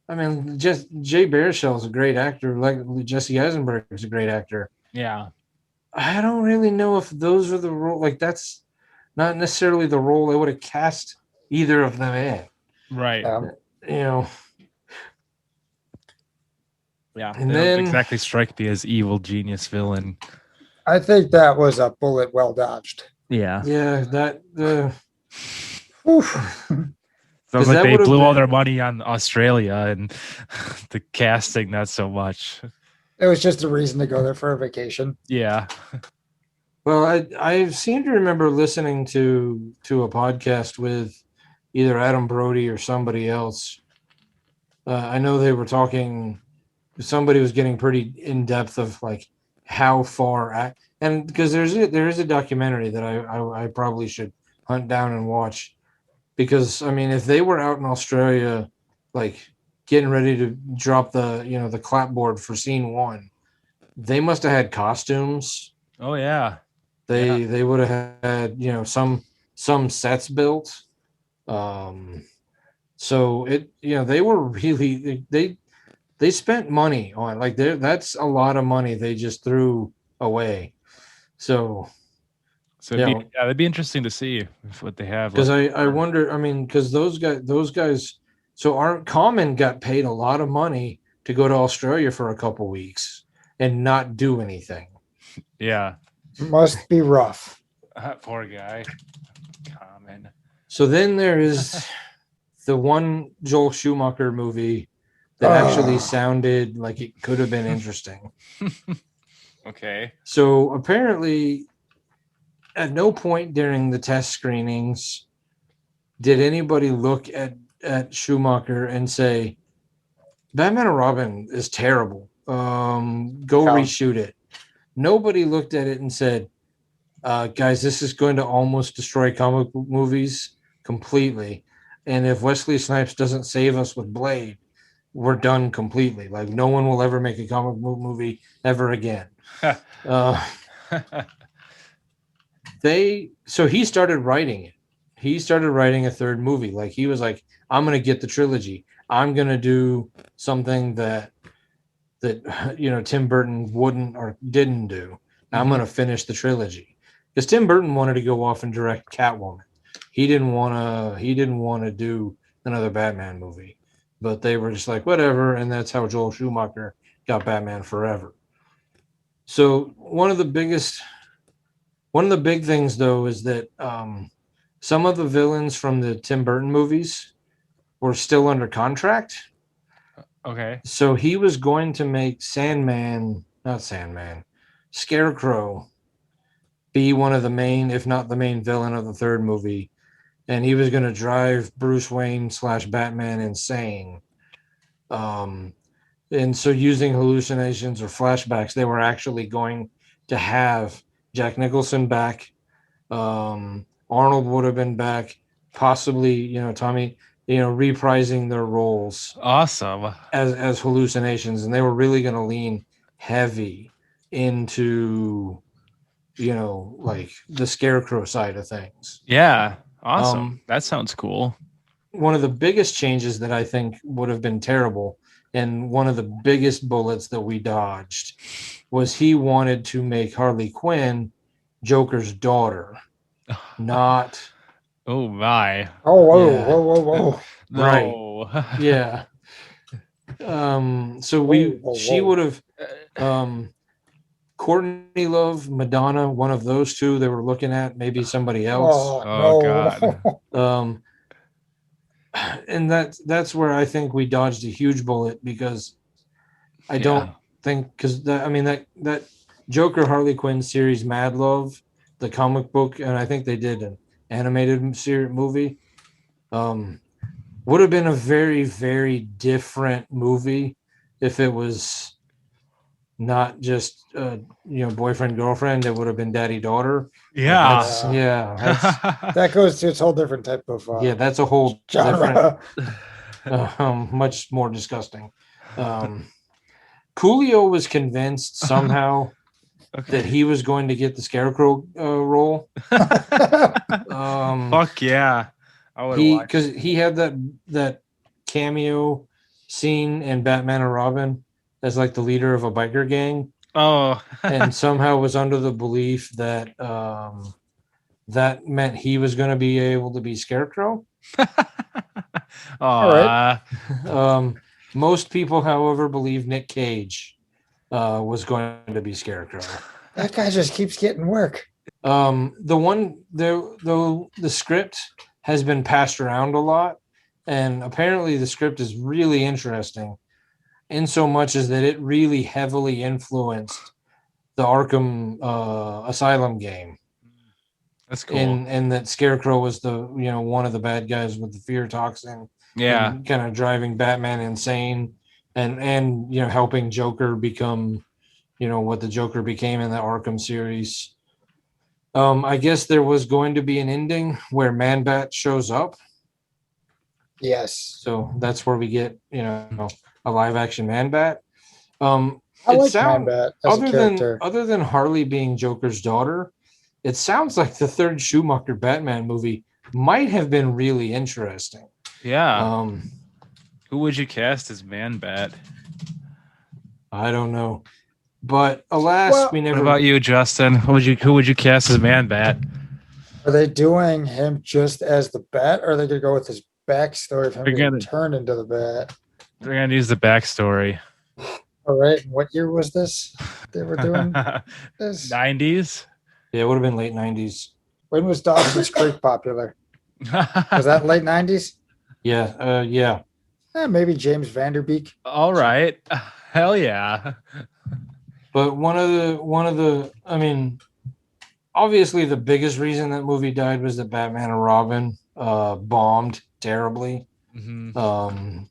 I mean, just Jay Baruchel is a great actor, like Jesse Eisenberg is a great actor. Yeah. I don't really know if those are the role. Like that's not necessarily the role they would have cast either of them in. Right. You know, Yeah. And They then- don't exactly strike me as evil genius villain. I think that was a bullet well dodged. Yeah. yeah, that Oof. Sounds 'Cause like that they would've blew all been- their money on Australia and the casting not so much. It was just a reason to go there for a vacation. Yeah. Well, I seem to remember listening to a podcast with either Adam Brody or somebody else. I know they were talking. Somebody was getting pretty in depth of like how far, and because there is a documentary that I probably should hunt down and watch, because I mean if they were out in Australia, like getting ready to drop the clapboard for scene 1, they must have had costumes. Oh yeah. They would have had some sets built. So they were really they spent money on, like, that's a lot of money they just threw away. So So Yeah. it'd be interesting to see what they have. because left. I wonder, I mean, because those guys, so our Common got paid a lot of money to go to Australia for a couple weeks and not do anything. Yeah. Must be rough. Poor guy. Common. So then there is the one Joel Schumacher movie that actually sounded like it could have been interesting. Okay. So apparently, at no point during the test screenings did anybody look at Schumacher and say, Batman and Robin is terrible. Go Yeah. reshoot it. Nobody looked at it and said, guys, this is going to almost destroy comic book movies completely. And if Wesley Snipes doesn't save us with Blade, we're done completely. Like, no one will ever make a comic book movie ever again. So he started writing it. He started writing a third movie. Like, he was like, I'm going to get the trilogy. I'm going to do something that Tim Burton wouldn't or didn't do. I'm going to finish the trilogy. Because Tim Burton wanted to go off and direct Catwoman. He didn't want to do another Batman movie. But they were just like, whatever, and that's how Joel Schumacher got Batman Forever. So one of the big things, though, is that some of the villains from the Tim Burton movies were still under contract. Okay. So he was going to make Scarecrow be one of the main, if not the main villain of the third movie. And he was going to drive Bruce Wayne / Batman insane. And so using hallucinations or flashbacks, they were actually going to have Jack Nicholson back. Arnold would have been back, possibly, Tommy, reprising their roles Awesome. as hallucinations. And they were really going to lean heavy into, like the Scarecrow side of things. Yeah. Awesome. That sounds cool. One of the biggest changes that I think would have been terrible, and one of the biggest bullets that we dodged, was he wanted to make Harley Quinn Joker's daughter, not. Oh my. Oh, whoa, Yeah. whoa, whoa, whoa. Right. No. Yeah. So she would have, Courtney Love, Madonna, one of those two they were looking at, maybe somebody else. Oh, no. God. And that's where I think we dodged a huge bullet, because I don't think, because that Joker Harley Quinn series, Mad Love, the comic book, and I think they did an animated movie, would have been a very, very different movie if it was not just boyfriend girlfriend. It would have been daddy daughter. Yeah. That goes to its whole different type of That's a whole genre. different, much more disgusting. Coolio was convinced somehow that he was going to get the Scarecrow role. Fuck yeah. I would watch. Because he had that cameo scene in Batman and Robin as like the leader of a biker gang. Oh. And somehow was under the belief that that meant he was going to be able to be Scarecrow. All Most people, however, believe Nick Cage was going to be Scarecrow. That guy just keeps getting work. The script has been passed around a lot, and apparently the script is really interesting, in so much as that it really heavily influenced the Arkham Asylum game. That's cool. And that Scarecrow was the one of the bad guys with the fear toxin. Yeah. Kind of driving Batman insane, and helping Joker become what the Joker became in the Arkham series. I guess there was going to be an ending where Man-Bat shows up. Yes. So that's where we get a live action Man-Bat. I like Man-Bat as a character. Other than Harley being Joker's daughter, it sounds like the third Schumacher Batman movie might have been really interesting. Yeah. Who would you cast as Man-Bat? I don't know, but alas, we never. What about you, Justin? Who would you cast as Man-Bat? Are they doing him just as the Bat, or are they going to go with his backstory of him getting turned into the Bat? They're going to use the backstory. All right. What year was this? They were doing this? 90s? Yeah, it would have been late 90s. When was Dawson's Creek popular? Was that late 90s? Yeah. Maybe James Vanderbeek. All right. Hell yeah. But one of the I mean, obviously the biggest reason that movie died was that Batman and Robin bombed terribly. Mhm.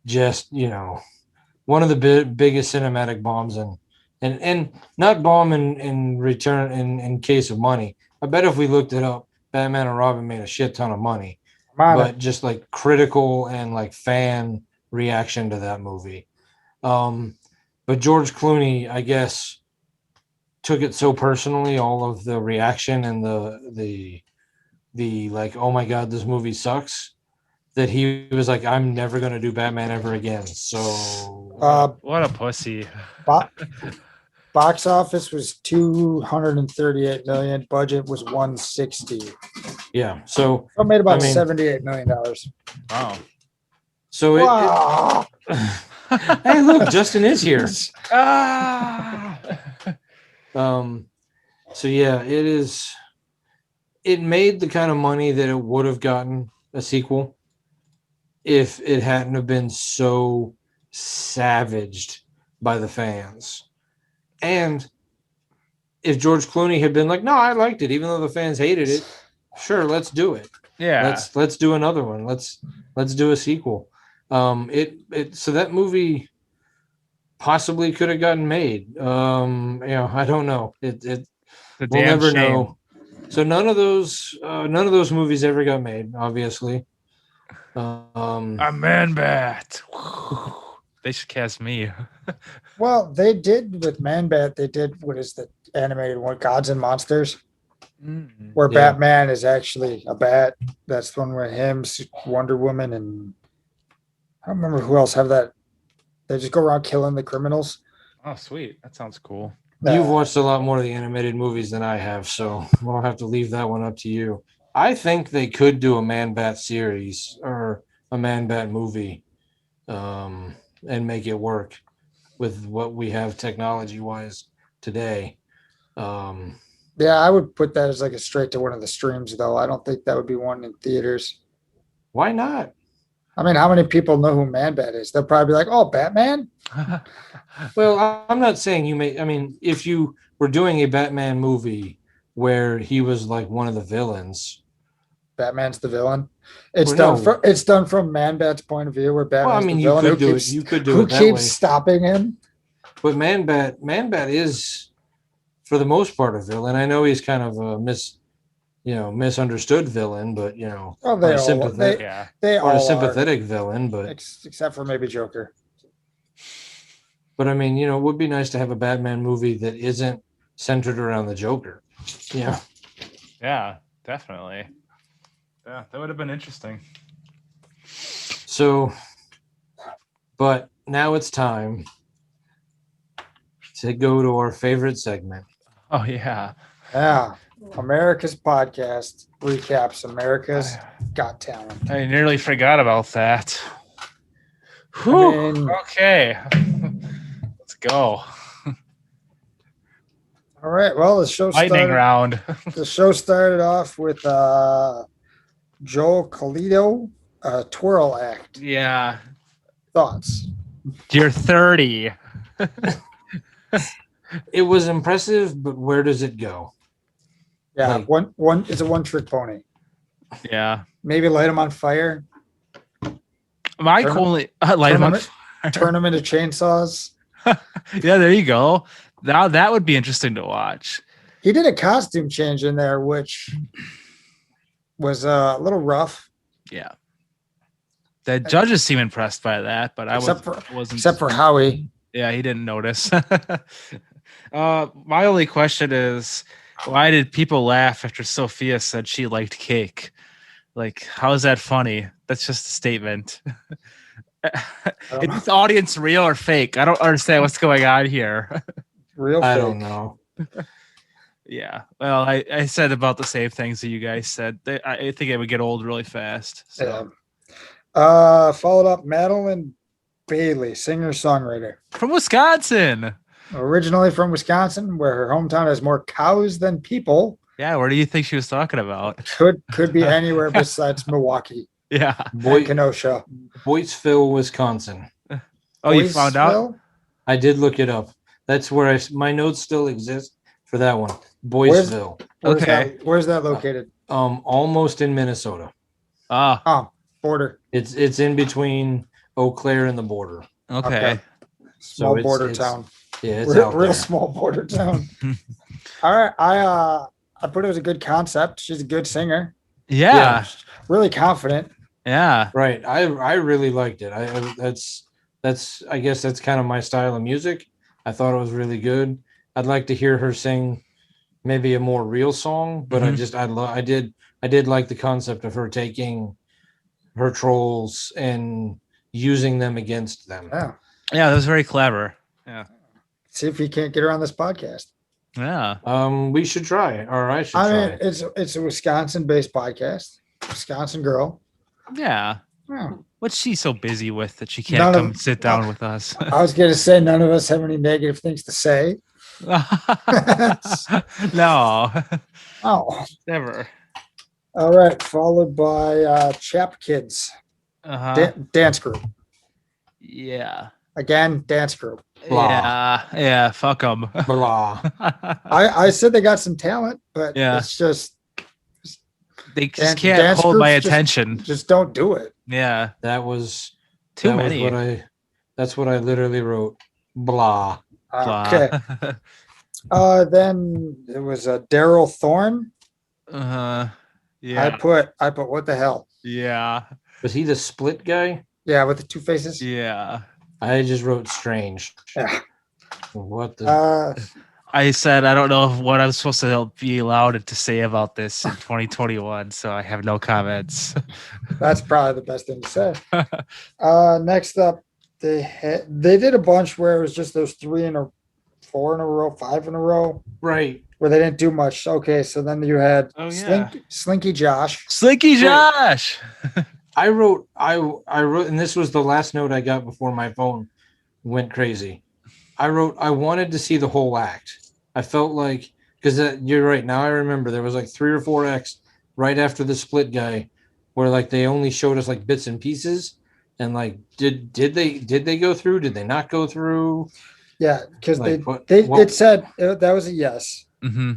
Just, one of the biggest cinematic bombs, and not bomb in return in case of money. I bet if we looked it up, Batman and Robin made a shit ton of money, but just like critical and like fan reaction to that movie. But George Clooney, I guess, took it so personally, all of the reaction and the like, oh my god, this movie sucks, that he was like, I'm never gonna do Batman ever again. So What a pussy. box office was 238 million. Budget was 160. yeah, so I made about I mean- $78 million. Wow. so Wow. hey, look, Justin is here. Ah. So yeah, it made the kind of money that it would have gotten a sequel if it hadn't have been so savaged by the fans. And if George Clooney had been like, no, I liked it, even though the fans hated it, sure, let's do it. Yeah. Let's do another one. Let's do a sequel. So that movie possibly could have gotten made. I don't know. The We'll damn never shame. know. So none of those movies ever got made, obviously. A man bat. They should cast me. Well, they did with Man-Bat. They did what is the animated one, Gods and Monsters, where Yeah. Batman is actually a bat. That's the one with him, Wonder Woman, and I don't remember who else have that. They just go around killing the criminals. Oh, sweet. That sounds cool. You've watched a lot more of the animated movies than I have, so I'll have to leave that one up to you. I think they could do a Man-Bat series or a Man-Bat movie, and make it work with what we have technology-wise today. Yeah, I would put that as like a straight to one of the streams, though. I don't think that would be one in theaters. Why not? I mean, how many people know who Man-Bat is? They'll probably be like, "Oh, Batman." Well, I'm not saying you may. I mean, if you were doing a Batman movie where he was like one of the villains, Batman's the villain. It's Well, done. no. It's done from Man-Bat's point of view, where Batman's well, I mean, the you villain could who do keeps, it. You could do who it that keeps way. stopping him. But Man-Bat is, for the most part, a villain. I know he's kind of a misunderstood villain, but Oh, or they a all sympathetic, they or all a sympathetic villain. are, But except for maybe Joker. I mean, it would be nice to have a Batman movie that isn't centered around the Joker. Yeah. Yeah, definitely. Yeah, that would have been interesting. So, but now it's time to go to our favorite segment. Oh yeah. Yeah, America's podcast recaps America's Got Talent. I nearly forgot about that. I Whew. mean, Okay. Let's go. all right. Well, Lightning round. the show started off with Joel Colito, Twirl Act. Yeah. Thoughts? You're 30. It was impressive, but where does it go? Yeah, Like- one. It's a one-trick pony. Yeah. Maybe light them on fire, My Turn 'em- only light turn him on 'em- turn them into chainsaws. Yeah, there you go. Now that would be interesting to watch. He did a costume change in there, which was a little rough, Yeah. The judges seem impressed by that, but I Except wasn't. except for Howie. Yeah, he didn't notice. My only question is, why did people laugh after Sophia said she liked cake? Like, how is that funny? That's just a statement. don't Is this audience real or fake? I don't understand what's going on here. Real I fake. don't know. Yeah. Well, I said about the same things that you guys said. I think it would get old really fast. So. Yeah. Followed up Madeline Bailey, singer-songwriter. From Wisconsin. Originally from Wisconsin, where her hometown has more cows than people. Yeah, where do you think she was talking about? Could be anywhere besides Milwaukee Yeah. and Kenosha. Boyceville, Wisconsin. Oh, you found out? Boyceville? I did look it up. That's where my notes still exist for that one. Where's- Boyceville. Okay. Where's that located? Almost in Minnesota. Ah, Oh, border. It's in between Eau Claire and the border. okay. Small it's- border it's- town. Yeah, it's Real, out real there. small border town. All right. I thought it was a good concept. She's a good singer. Yeah. Really confident. Yeah. Right. I really liked it. That's I guess that's kind of my style of music. I thought it was really good. I'd like to hear her sing maybe a more real song, but I did like the concept of her taking her trolls and using them against them. Yeah. Yeah, that was very clever. See if you can't get her on this podcast. Yeah. We should try, or I should I try. mean, it's a Wisconsin-based podcast. Wisconsin girl. Yeah. Yeah. What's she so busy with that she can't None of- come sit down with us? I was gonna say none of us have any negative things to say. No, Oh, never. all right. Followed by Chap Kids Uh-huh. dance group. Yeah. Again, dance group. Blah. Yeah. Fuck them. Blah. I said they got some talent, but Yeah. it's just They just Dan- can't dance hold my groups just- attention. just don't do it. Yeah. That was Too that many. Was that's what I literally wrote. Blah. Blah. Okay. Then it was Daryl Thorne. Uh-huh. Yeah. I put what the hell? Yeah. Was he the split guy? Yeah, with the two faces. Yeah. I just wrote strange. Yeah. What the? I said I don't know what I'm supposed to be allowed to say about this in 2021, so I have no comments. That's probably the best thing to say. Next up, they did a bunch where it was just those 4 in a row, 5 in a row, Right. where they didn't do much. Okay, so then you had Oh, yeah. Slinky Josh. Slinky Josh. I wrote, and this was the last note I got before my phone went crazy. I wrote, I wanted to see the whole act. I felt like, because you're right. Now I remember there was like 3 or 4 acts right after the split guy, where like they only showed us like bits and pieces, and like did they go through? Did they not go through? Yeah, because Like, what- it said that was a yes. Mm-hmm.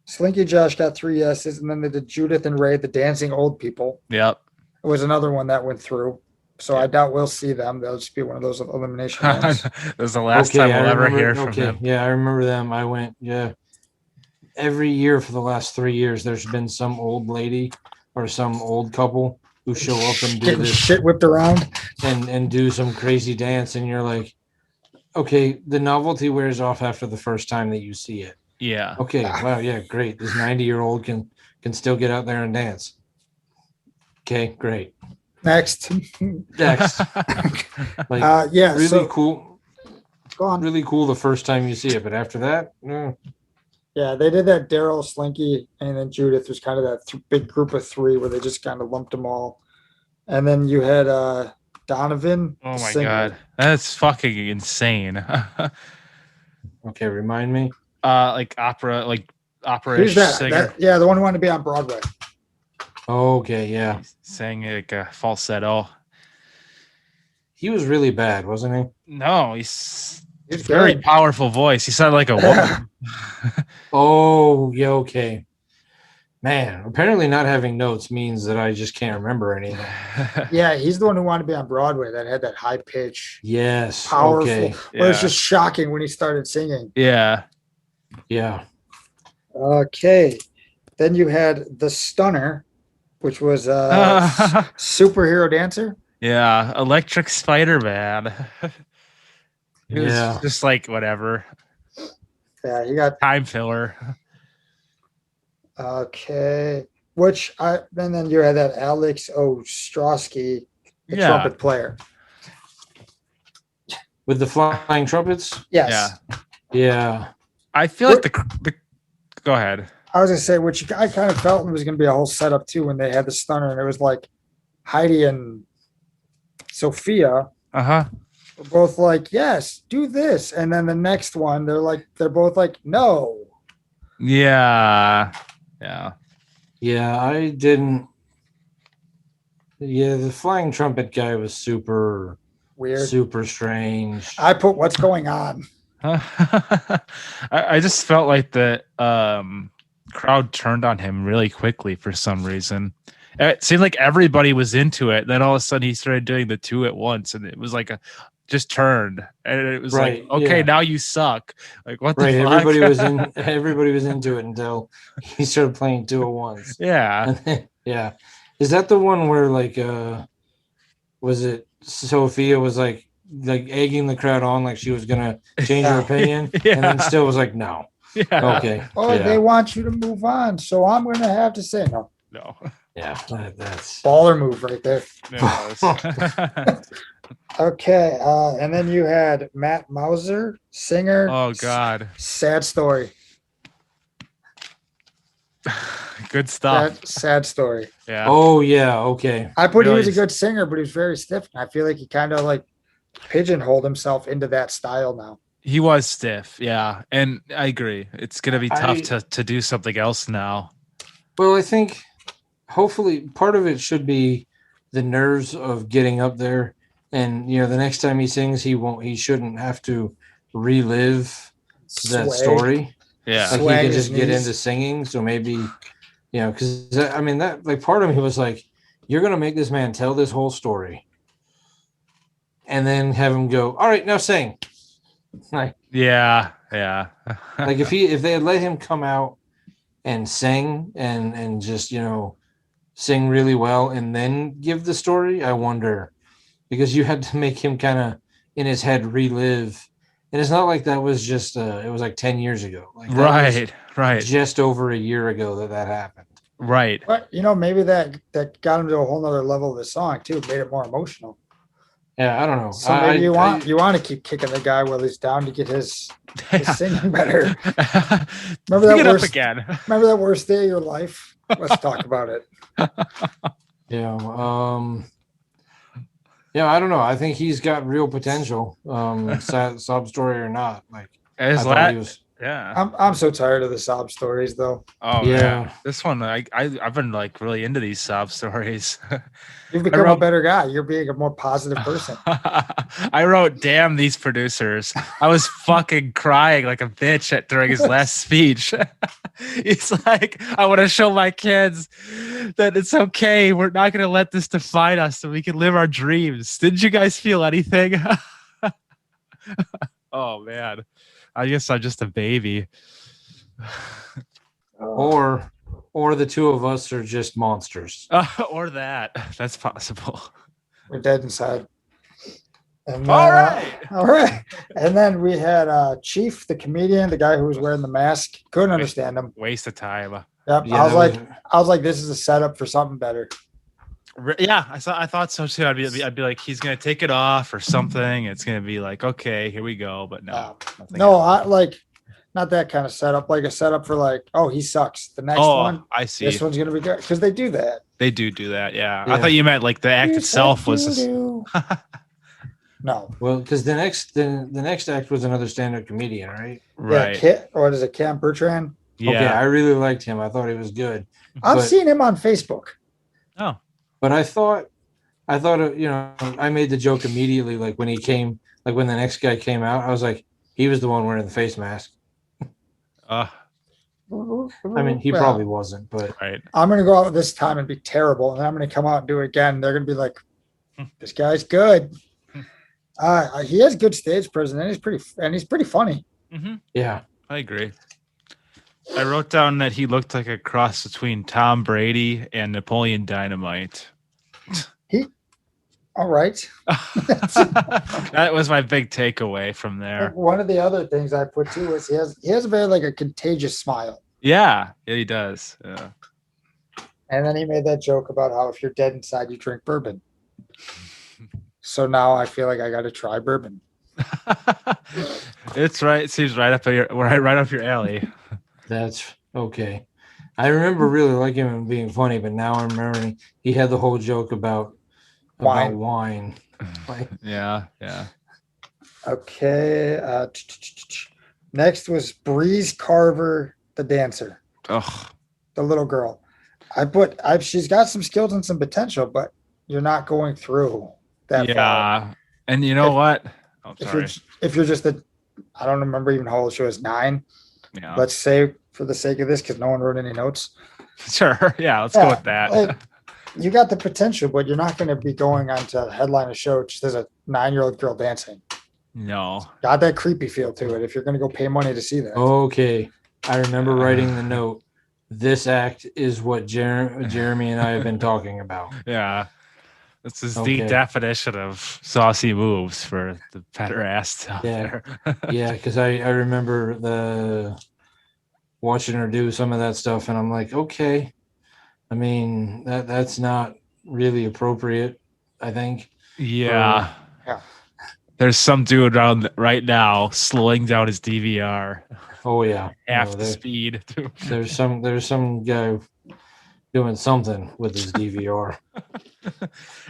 Slinky Josh got 3 yeses, and then they did Judith and Ray, the dancing old people. Yep. It was another one that went through. So I doubt we'll see them. They'll just be one of those elimination ones. That was the last time we'll ever hear from him. Yeah, I remember them. I went, yeah. Every year for the last 3 years, there's been some old lady or some old couple who show up and do Getting this shit whipped around. and do some crazy dance, and you're like, okay, the novelty wears off after the first time that you see it. Yeah. Okay, wow, yeah, great. This 90-year-old can still get out there and dance. Okay, great. Next. Next, like Yeah, really so cool, go on. really cool the first time you see it, but after that, Yeah, they did that Daryl, Slinky, and then Judith was kind of that big group of 3 where they just kind of lumped them all. And then you had Donovan. Oh the my singer. god. That's fucking insane. okay, remind me. Like opera Who's that? singer. Yeah, the one who wanted to be on Broadway. Okay, yeah, Sang like a falsetto. he was really bad, wasn't he? No, he's He's very good. powerful voice. He sounded like a woman. Oh, yeah, okay. Man, apparently not having notes means that I just can't remember anything. Yeah, he's the one who wanted to be on Broadway that had that high pitch, Yes. powerful. Okay. It was Yeah. just shocking when he started singing. Yeah. Yeah. Okay. Then you had the Stunner, which was a superhero dancer. Yeah. Electric Spider-Man. It was Yeah. just like whatever. Yeah, you got Time filler. okay. And then you had that Alex Ostrowski, the Yeah. trumpet player. With the flying trumpets? Yes. Yeah. Yeah. I feel like the go ahead. I was gonna say, which I kind of felt it was gonna be a whole setup too when they had the Stunner, and it was like Heidi and Sophia Uh-huh. were both like, yes, do this. And then the next one, they're both like, no. Yeah. Yeah. Yeah, I didn't. Yeah, the flying trumpet guy was super, Weird. super strange. I put what's going on. I just felt like the crowd turned on him really quickly for some reason. It seemed like everybody was into it. Then all of a sudden he started doing the two at once, and it was like a just turned, and it was Right, like, okay, yeah. now you suck. Like what the Right, fuck? everybody was into it until he started playing two at once. Yeah. And then, yeah, is that the one where like was it Sophia was like egging the crowd on like she was gonna change her Yeah. opinion, Yeah. and then still was like no. Yeah. Okay, Oh, yeah, they want you to move on, so I'm gonna have to say no. No. yeah, that's Baller move right there. It was. Okay, and then you had Matt Mauser, singer. Oh God. Sad story. Good stuff. Sad story. Yeah. oh yeah, okay, I put he was a Really? good singer, but he was very stiff. I feel like he kind of like pigeonholed himself into that style now. He was stiff, yeah, and I agree. It's gonna be tough I- to do something else now. Well, I think hopefully part of it should be the nerves of getting up there, and the next time he sings, he shouldn't have to relive that Sway. story. Yeah, Like Swaying he could his just get knees. into singing. So maybe, because I mean that like part of me was like, you're gonna make this man tell this whole story, and then have him go, all right, now sing. Like yeah, yeah. like if they had let him come out and sing and just sing really well and then give the story, I wonder, because you had to make him kind of in his head relive, and it's not like that was just it was like 10 years ago, like that was right, just over a year ago that happened. right. But maybe that got him to a whole nother level of the song too, made it more emotional. Yeah, I don't know. So maybe you want to keep kicking the guy while he's down to get his singing better. Remember that Pick it up worst- again. Remember that worst day of your life? Let's talk about it. yeah yeah, I don't know. I think he's got real potential, sob story or not. Like I His thought he was. yeah. I'm so tired of the sob stories though. Oh Yeah. yeah. This one, I've been like really into these sob stories. You've become a wrote- better guy. You're being a more positive person. I wrote, "Damn these producers!" I was fucking crying like a bitch during his last speech. He's like, "I want to show my kids that it's okay. We're not going to let this define us, so we can live our dreams." Didn't you guys feel anything? Oh man, I guess I'm just a baby. Or the two of us are just monsters. Or that. That's possible. We're dead inside. And then, All right. all right. And then we had Chief, the comedian, the guy who was wearing the mask. Couldn't understand him. Waste of time. Yep. Yeah, I was like, this is a setup for something better. Yeah, I thought so too. I'd be like, he's gonna take it off or something. It's gonna be like, okay, here we go. But no, nothing No, happened. I like not that kind of setup. Like a setup for like, oh, he sucks. The next Oh, one, I see. this one's gonna be good because they do that. They do that. Yeah. Yeah. I thought you meant like the act You itself said was. doo-doo. No, Well, because the next act was another stand-up comedian, right? Right. Yeah, Kit, or is it Cam Bertrand? Yeah. Okay, I really liked him. I thought he was good. I've But- seen him on Facebook. Oh. But I thought, I made the joke immediately, like when he came, like when the next guy came out, I was like, he was the one wearing the face mask. Uh, I mean, he Well, probably wasn't, but right. I'm gonna go out this time and be terrible, and then I'm gonna come out and do it again. They're gonna be like, Hmm. "This guy's good." He has good stage presence, and he's pretty funny. Hmm. yeah. I agree. I wrote down that he looked like a cross between Tom Brady and Napoleon Dynamite. All right. That was my big takeaway from there. One of the other things I put too is he has a very like a contagious smile, Yeah, he does. Yeah. and then he made that joke about how if you're dead inside, you drink bourbon. So now I feel like I got to try bourbon. It's right. It seems right up your alley. That's okay. I remember really liking him and being funny, but now I'm remembering he had the whole joke about wine. Like, Yeah. Okay. Next was Breeze Carver, the dancer. Ugh. the little girl. She's got some skills and some potential, but you're not going through that far. Yeah. And you know what? Oh, If sorry. you're just I don't remember even how old she was, 9. Yeah. Let's say for the sake of this, because no one wrote any notes. Sure. Yeah. Let's go with that. like, you got the potential, but you're not going to be going on to headline a show just as a 9-year-old girl dancing. No. Got that creepy feel to it. If you're going to go pay money to see that. Okay. I remember writing the note. This act is what Jeremy and I have been talking about. Yeah. This is Okay. the definition of saucy moves for the pederast out Yeah. there. Yeah, because I remember watching her do some of that stuff, and I'm like, okay. I mean, that's not really appropriate, I think. Yeah. Yeah. There's some dude around right now slowing down his DVR Oh yeah. half No, the speed. there's some guy doing something with his DVR.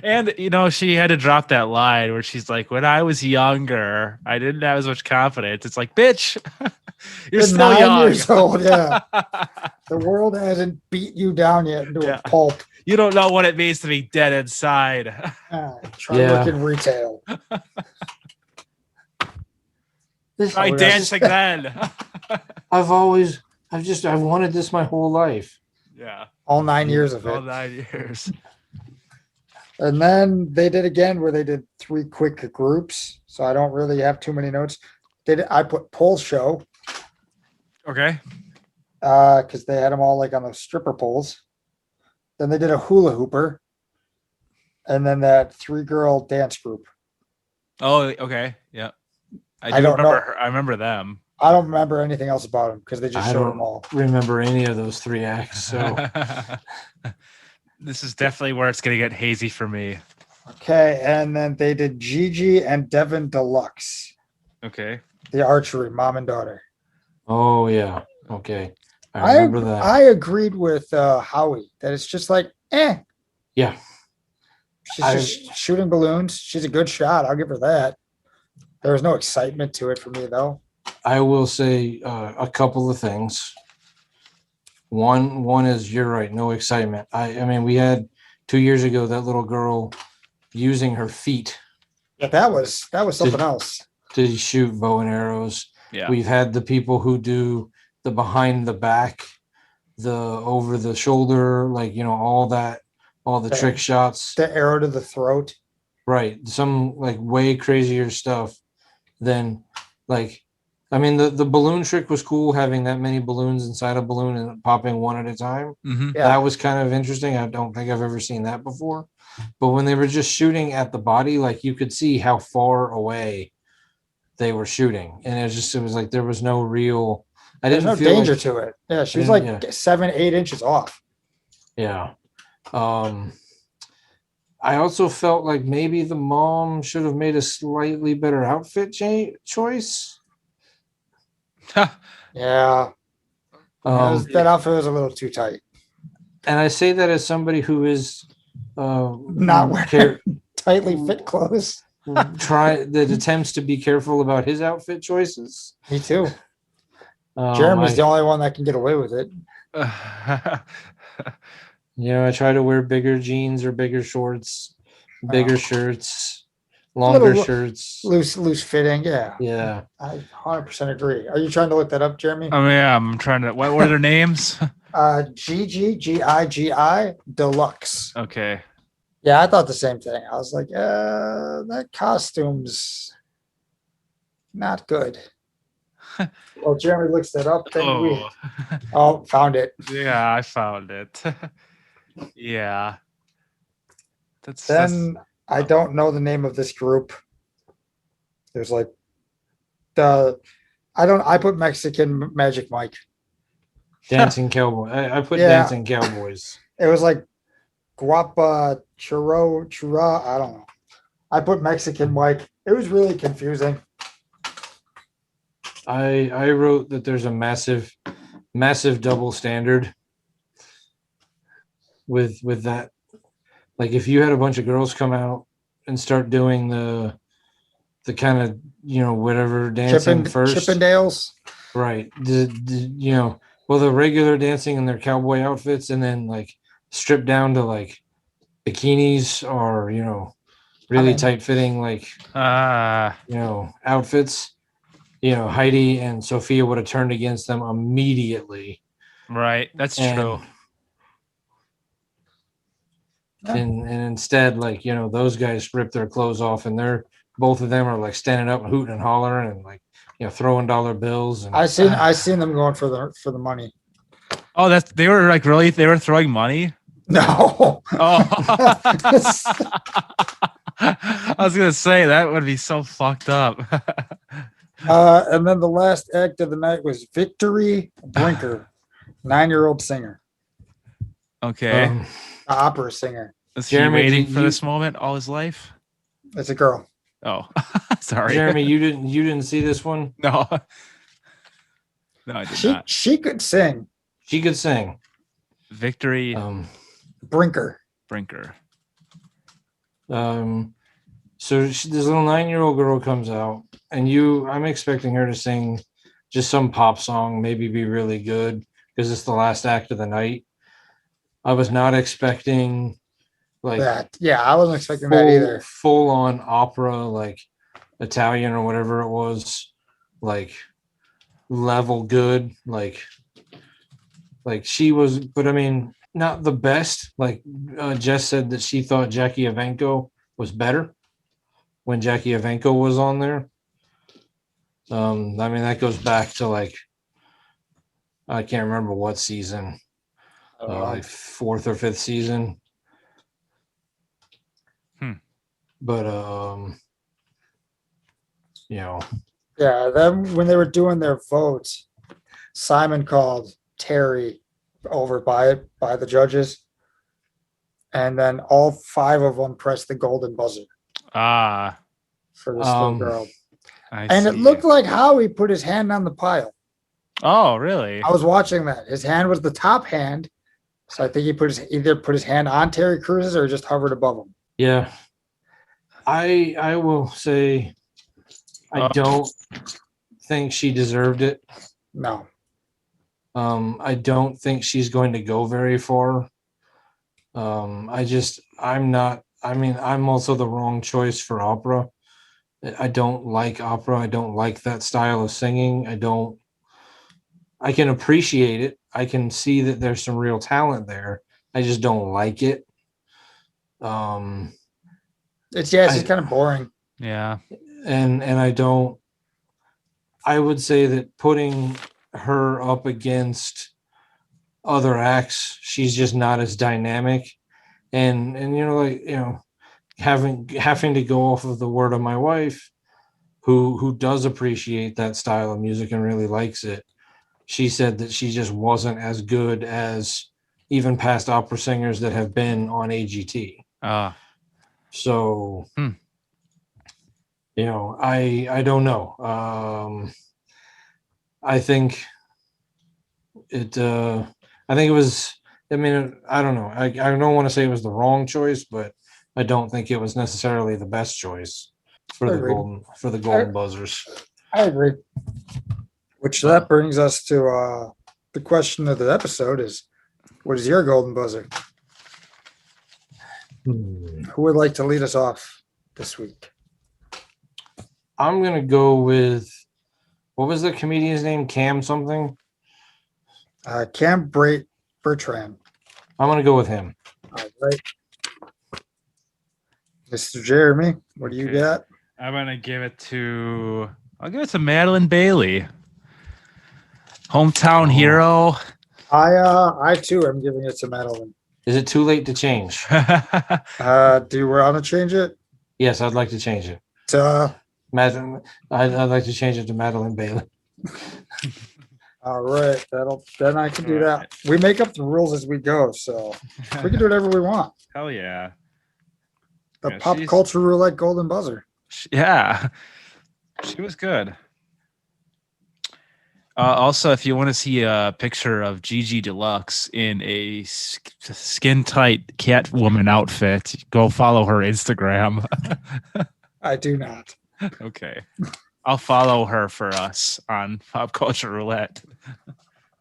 And she had to drop that line where she's like, when I was younger, I didn't have as much confidence. It's like, bitch, you're still 9 young. years old. Yeah. The world hasn't beat you down yet into Yeah. a pulp. You don't know what it means to be dead inside. Try to work in retail. Try Oh, dancing then. I've wanted this my whole life. Yeah. All 9 years of All it. 9 years. And then they did again where they did 3 quick groups. So I don't really have too many notes. I put pole show Okay. because they had them all like on the stripper poles. Then they did a hula hooper. And then that 3-girl dance group. Oh, okay. Yeah. I don't know. I remember them. I don't remember anything else about them because they just I showed don't them all. remember any of those 3 acts. So This is definitely where it's going to get hazy for me. Okay. And then they did Gigi and Devin Deluxe, Okay. the archery, mom and daughter. oh yeah. Okay. I remember that. I agreed with Howie that it's just like, Yeah. she's just shooting balloons. She's a good shot. I'll give her that. There was no excitement to it for me, though. I will say a couple of things. One is you're right, no excitement. I mean, we had 2 years ago that little girl using her feet But that was something else. to shoot bow and arrows. Yeah. We've had the people who do the behind the back, the over the shoulder, like all the Okay. trick shots. The arrow to the throat. Right. Some like way crazier stuff than the balloon trick was cool, having that many balloons inside a balloon and popping one at a time. Mm-hmm. Yeah. That was kind of interesting. I don't think I've ever seen that before. But when they were just shooting at the body, like you could see how far away they were shooting. And it was like there was no real There's no feel danger like, to it. Yeah, she was didn't- like 7-8 inches off. yeah. I also felt like maybe the mom should have made a slightly better outfit choice. Yeah, that outfit was a little too tight. And I say that as somebody who is Not wearing tightly fit clothes. that attempts to be careful about his outfit choices. Me too. Jeremy's I the only one that can get away with it. I try to wear bigger jeans or bigger shorts, bigger shirts, longer Little shirts. Loose fitting. Yeah, Yeah. I 100% agree. Are you trying to look that up, Jeremy? Yeah, I'm trying to. What were their names? Gigi Deluxe. Okay. Yeah, I thought the same thing. I was like, that costume's not good. Well, Jeremy looks that up. Then found it. Yeah, I found it. Yeah. Then I don't know the name of this group. There's like I put Mexican Magic Mike. Dancing Cowboy. I put Yeah. Dancing Cowboys. It was like Guapa Churra. I don't know. I put Mexican Mike. It was really confusing. I wrote that there's a massive double standard with that. Like if you had a bunch of girls come out and start doing the kind of whatever dancing first, Chippendales. right? well, the regular dancing in their cowboy outfits, and then like stripped down to like bikinis or really mean- tight fitting like outfits. Heidi and Sophia would have turned against them immediately. Right. That's And- true. And instead, like, those guys rip their clothes off and both of them are like standing up and hooting and hollering and like, throwing dollar bills. And I seen them going for the money. Oh, they were like they were throwing money. No. Oh, I was gonna say that would be so fucked up. And then the last act of the night was Victory Brinker, 9-year-old singer, Okay, opera singer. is he Jeremy, waiting did for you- this moment all his life? It's a girl. Oh, sorry, Jeremy, you didn't see this one? No, no, I did She not. she could sing. She could sing. Victory Brinker. Brinker. So this little 9-year-old girl comes out, and I'm expecting her to sing just some pop song, maybe be really good because it's the last act of the night. I was not expecting like That. Yeah, I wasn't expecting that either. full on opera, like Italian or whatever it was, like level good, like she was, but I mean, not the best. Like Jess said that she thought Jackie Evanko was better when Jackie Evanko was on there. I mean, that goes back to like, I can't remember what season, like 4th or 5th season. But Yeah, then when they were doing their votes, Simon called Terry over by the judges, and then all 5 of them pressed the golden buzzer Ah, for this little girl. And it see. looked like Howie put his hand on the pile. Oh, really? I was watching that. His hand was the top hand, so I think he either put his hand on Terry Cruz's or just hovered above him. yeah, I will say I don't think she deserved it. No, I don't think she's going to go very far. I'm also the wrong choice for opera. I don't like opera. I don't like that style of singing. I can appreciate it. I can see that there's some real talent there. I just don't like it. it's just kind of boring. Yeah. And I would say that putting her up against other acts, she's just not as dynamic. And having to go off of the word of my wife, who does appreciate that style of music and really likes it. She said that she just wasn't as good as even past opera singers that have been on AGT. So, I don't know. I think it was, I mean, I don't know. I don't want to say it was the wrong choice, but I don't think it was necessarily the best choice for the golden buzzers. I agree. Which that brings us to the question of the episode is, what is your golden buzzer? Who would like to lead us off this week? I'm gonna go with, what was the comedian's name? Cam something. Cam Bertrand. I'm gonna go with him. All right. Mr. Jeremy, what do you Okay. got? I'll give it to Madeline Bailey. Hometown hero. I too am giving it to Madeline. Is it too late to change? Do you want to change it? Yes, I'd like to change it. Madeline, I'd like to change it to Madeline Bailey. All right, then I can do that. We make up the rules as we go, so we can do whatever we want. Hell yeah. The Yeah, pop she's- culture roulette golden buzzer. Yeah. She was good. Also, if you want to see a picture of Gigi Deluxe in a skin tight Catwoman outfit, go follow her Instagram. I do not. Okay. I'll follow her for us on Pop Culture Roulette.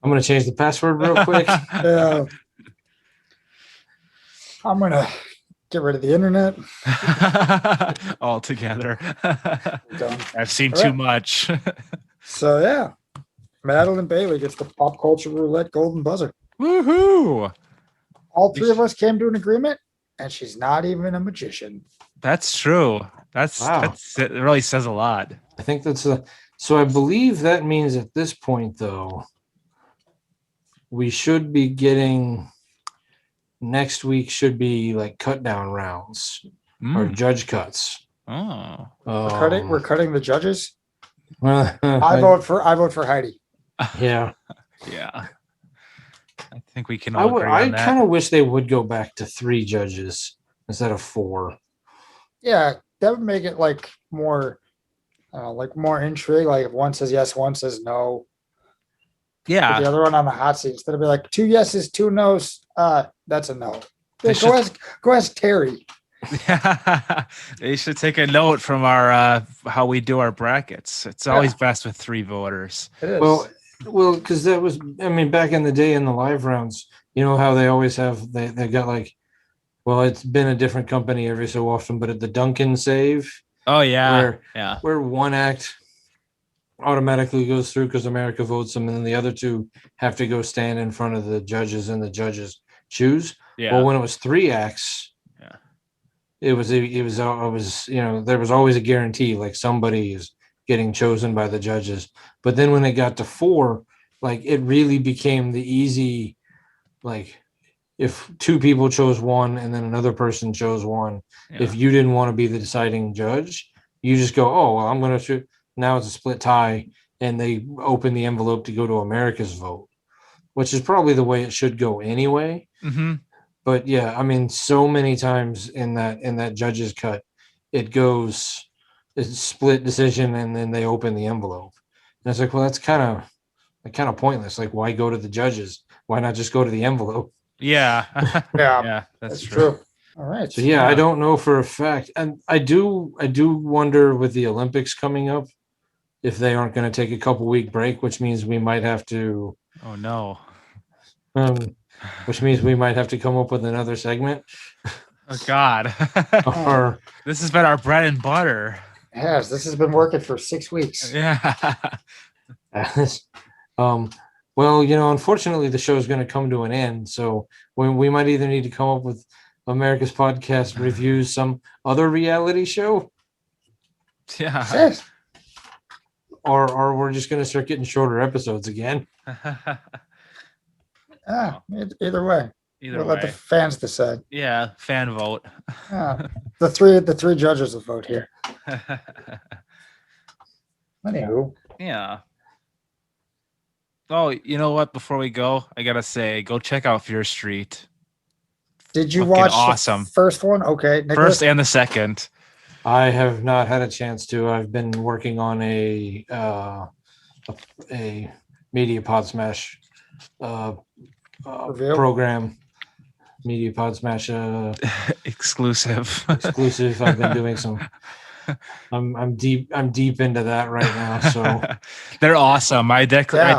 I'm gonna change the password real quick. Yeah. I'm gonna get rid of the internet. Altogether. Done. I've seen All too right. much. So yeah, Madeline Bailey gets the pop culture roulette golden buzzer. Woohoo! All three of us came to an agreement, and she's not even a magician. That's true. Wow. It really says a lot. I think that's so I believe that means at this point though, we should be getting next week should be like cut down rounds or Mm. judge cuts. Oh. We're cutting the judges. Well, I vote for Heidi. yeah. Yeah. I think we can all agree I on that. kind of wish they would go back to 3 judges instead of 4. Yeah, that would make it like more intrigue. Like if one says yes, one says no. Put the Yeah. other one on the hot seat instead of be like 2 yeses, 2 nos. That's a no. They Yeah, go ask Terry. They should take a note from our how we do our brackets. It's always best with 3 voters. It is. Well, because that was, I mean, back in the day in the live rounds, you know how they always have they got like, well, it's been a different company every so often, but at the Duncan save, Oh yeah. where one act automatically goes through because America votes them, and then the other 2 have to go stand in front of the judges, and the judges choose. Yeah. Well, when it was 3 acts, Yeah. it was there was always a guarantee like somebody is getting chosen by the judges. But then when it got to 4, like it really became the easy, like if 2 people chose one and then another person chose one, if you didn't want to be the deciding judge, you just go, oh, well, I'm going to shoot. Now it's a split tie, and they open the envelope to go to America's vote, which is probably the way it should go anyway. Mm-hmm. But yeah, I mean, so many times in that judge's cut, it's split decision, and then they open the envelope. And it's like, well, that's kind of pointless. Like, why go to the judges? Why not just go to the envelope? Yeah. Yeah, that's that's true. true. All right. So yeah, I don't know for a fact, and I do wonder with the Olympics coming up if they aren't going to take a couple week break, which means we might have to. Oh no. Which means we might have to come up with another segment. Oh God. Or This has been our bread and butter. Yes, this has been working for 6 weeks. Yeah. well, unfortunately, the show is going to come to an end, so we might either need to come up with America's Podcast reviews some other reality show, Yeah. Yes. or we're just going to start getting shorter episodes again. Either way. Either We'll way. let the fans decide. Yeah, fan vote. The three judges will vote here. Anywho, Yeah. Oh, you know what? Before we go, I gotta say, go check out Fear Street. did you Fucking watch awesome. the first one? Okay, Nicholas, First and the second. I have not had a chance to. I've been working on a Media Pod Smash Reveal? program. Media Pod Smash Exclusive. exclusive. I've been doing some. I'm deep into that right now. So They're awesome. I Yeah.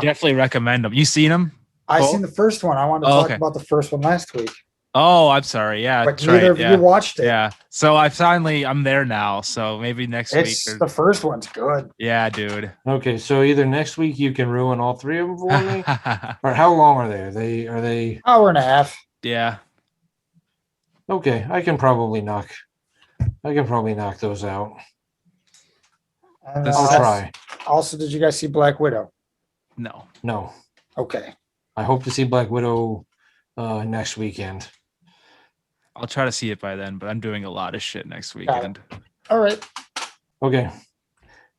definitely recommend them. You seen them? I Cool. seen the first one. I wanted to Oh, talk okay. about the first one last week, Oh, I'm sorry. Yeah, but that's neither right. of Yeah. you watched it. Yeah. So I'm there now. So maybe next It's week. the first one's good. Yeah, dude. okay, so either next week you can ruin all 3 of them for me, or how long are they? Are they Hour and a half. Yeah. okay? I can probably knock those out. And, This I'll is- try. Also, did you guys see Black Widow? No. No, Okay. I hope to see Black Widow next weekend. I'll try to see it by then, but I'm doing a lot of shit next Got it. weekend. All right. Okay.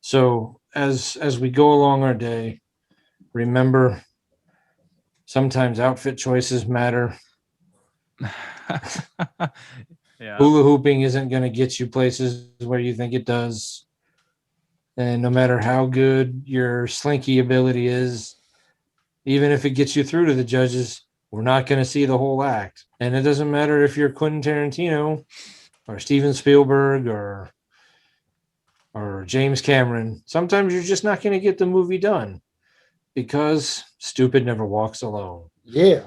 So as we go along our day, remember sometimes outfit choices matter. Yeah. Hula hooping isn't going to get you places where you think it does. And no matter how good your slinky ability is, even if it gets you through to the judges, we're not going to see the whole act. And it doesn't matter if you're Quentin Tarantino or Steven Spielberg or James Cameron. Sometimes you're just not going to get the movie done Because stupid never walks alone. Yeah.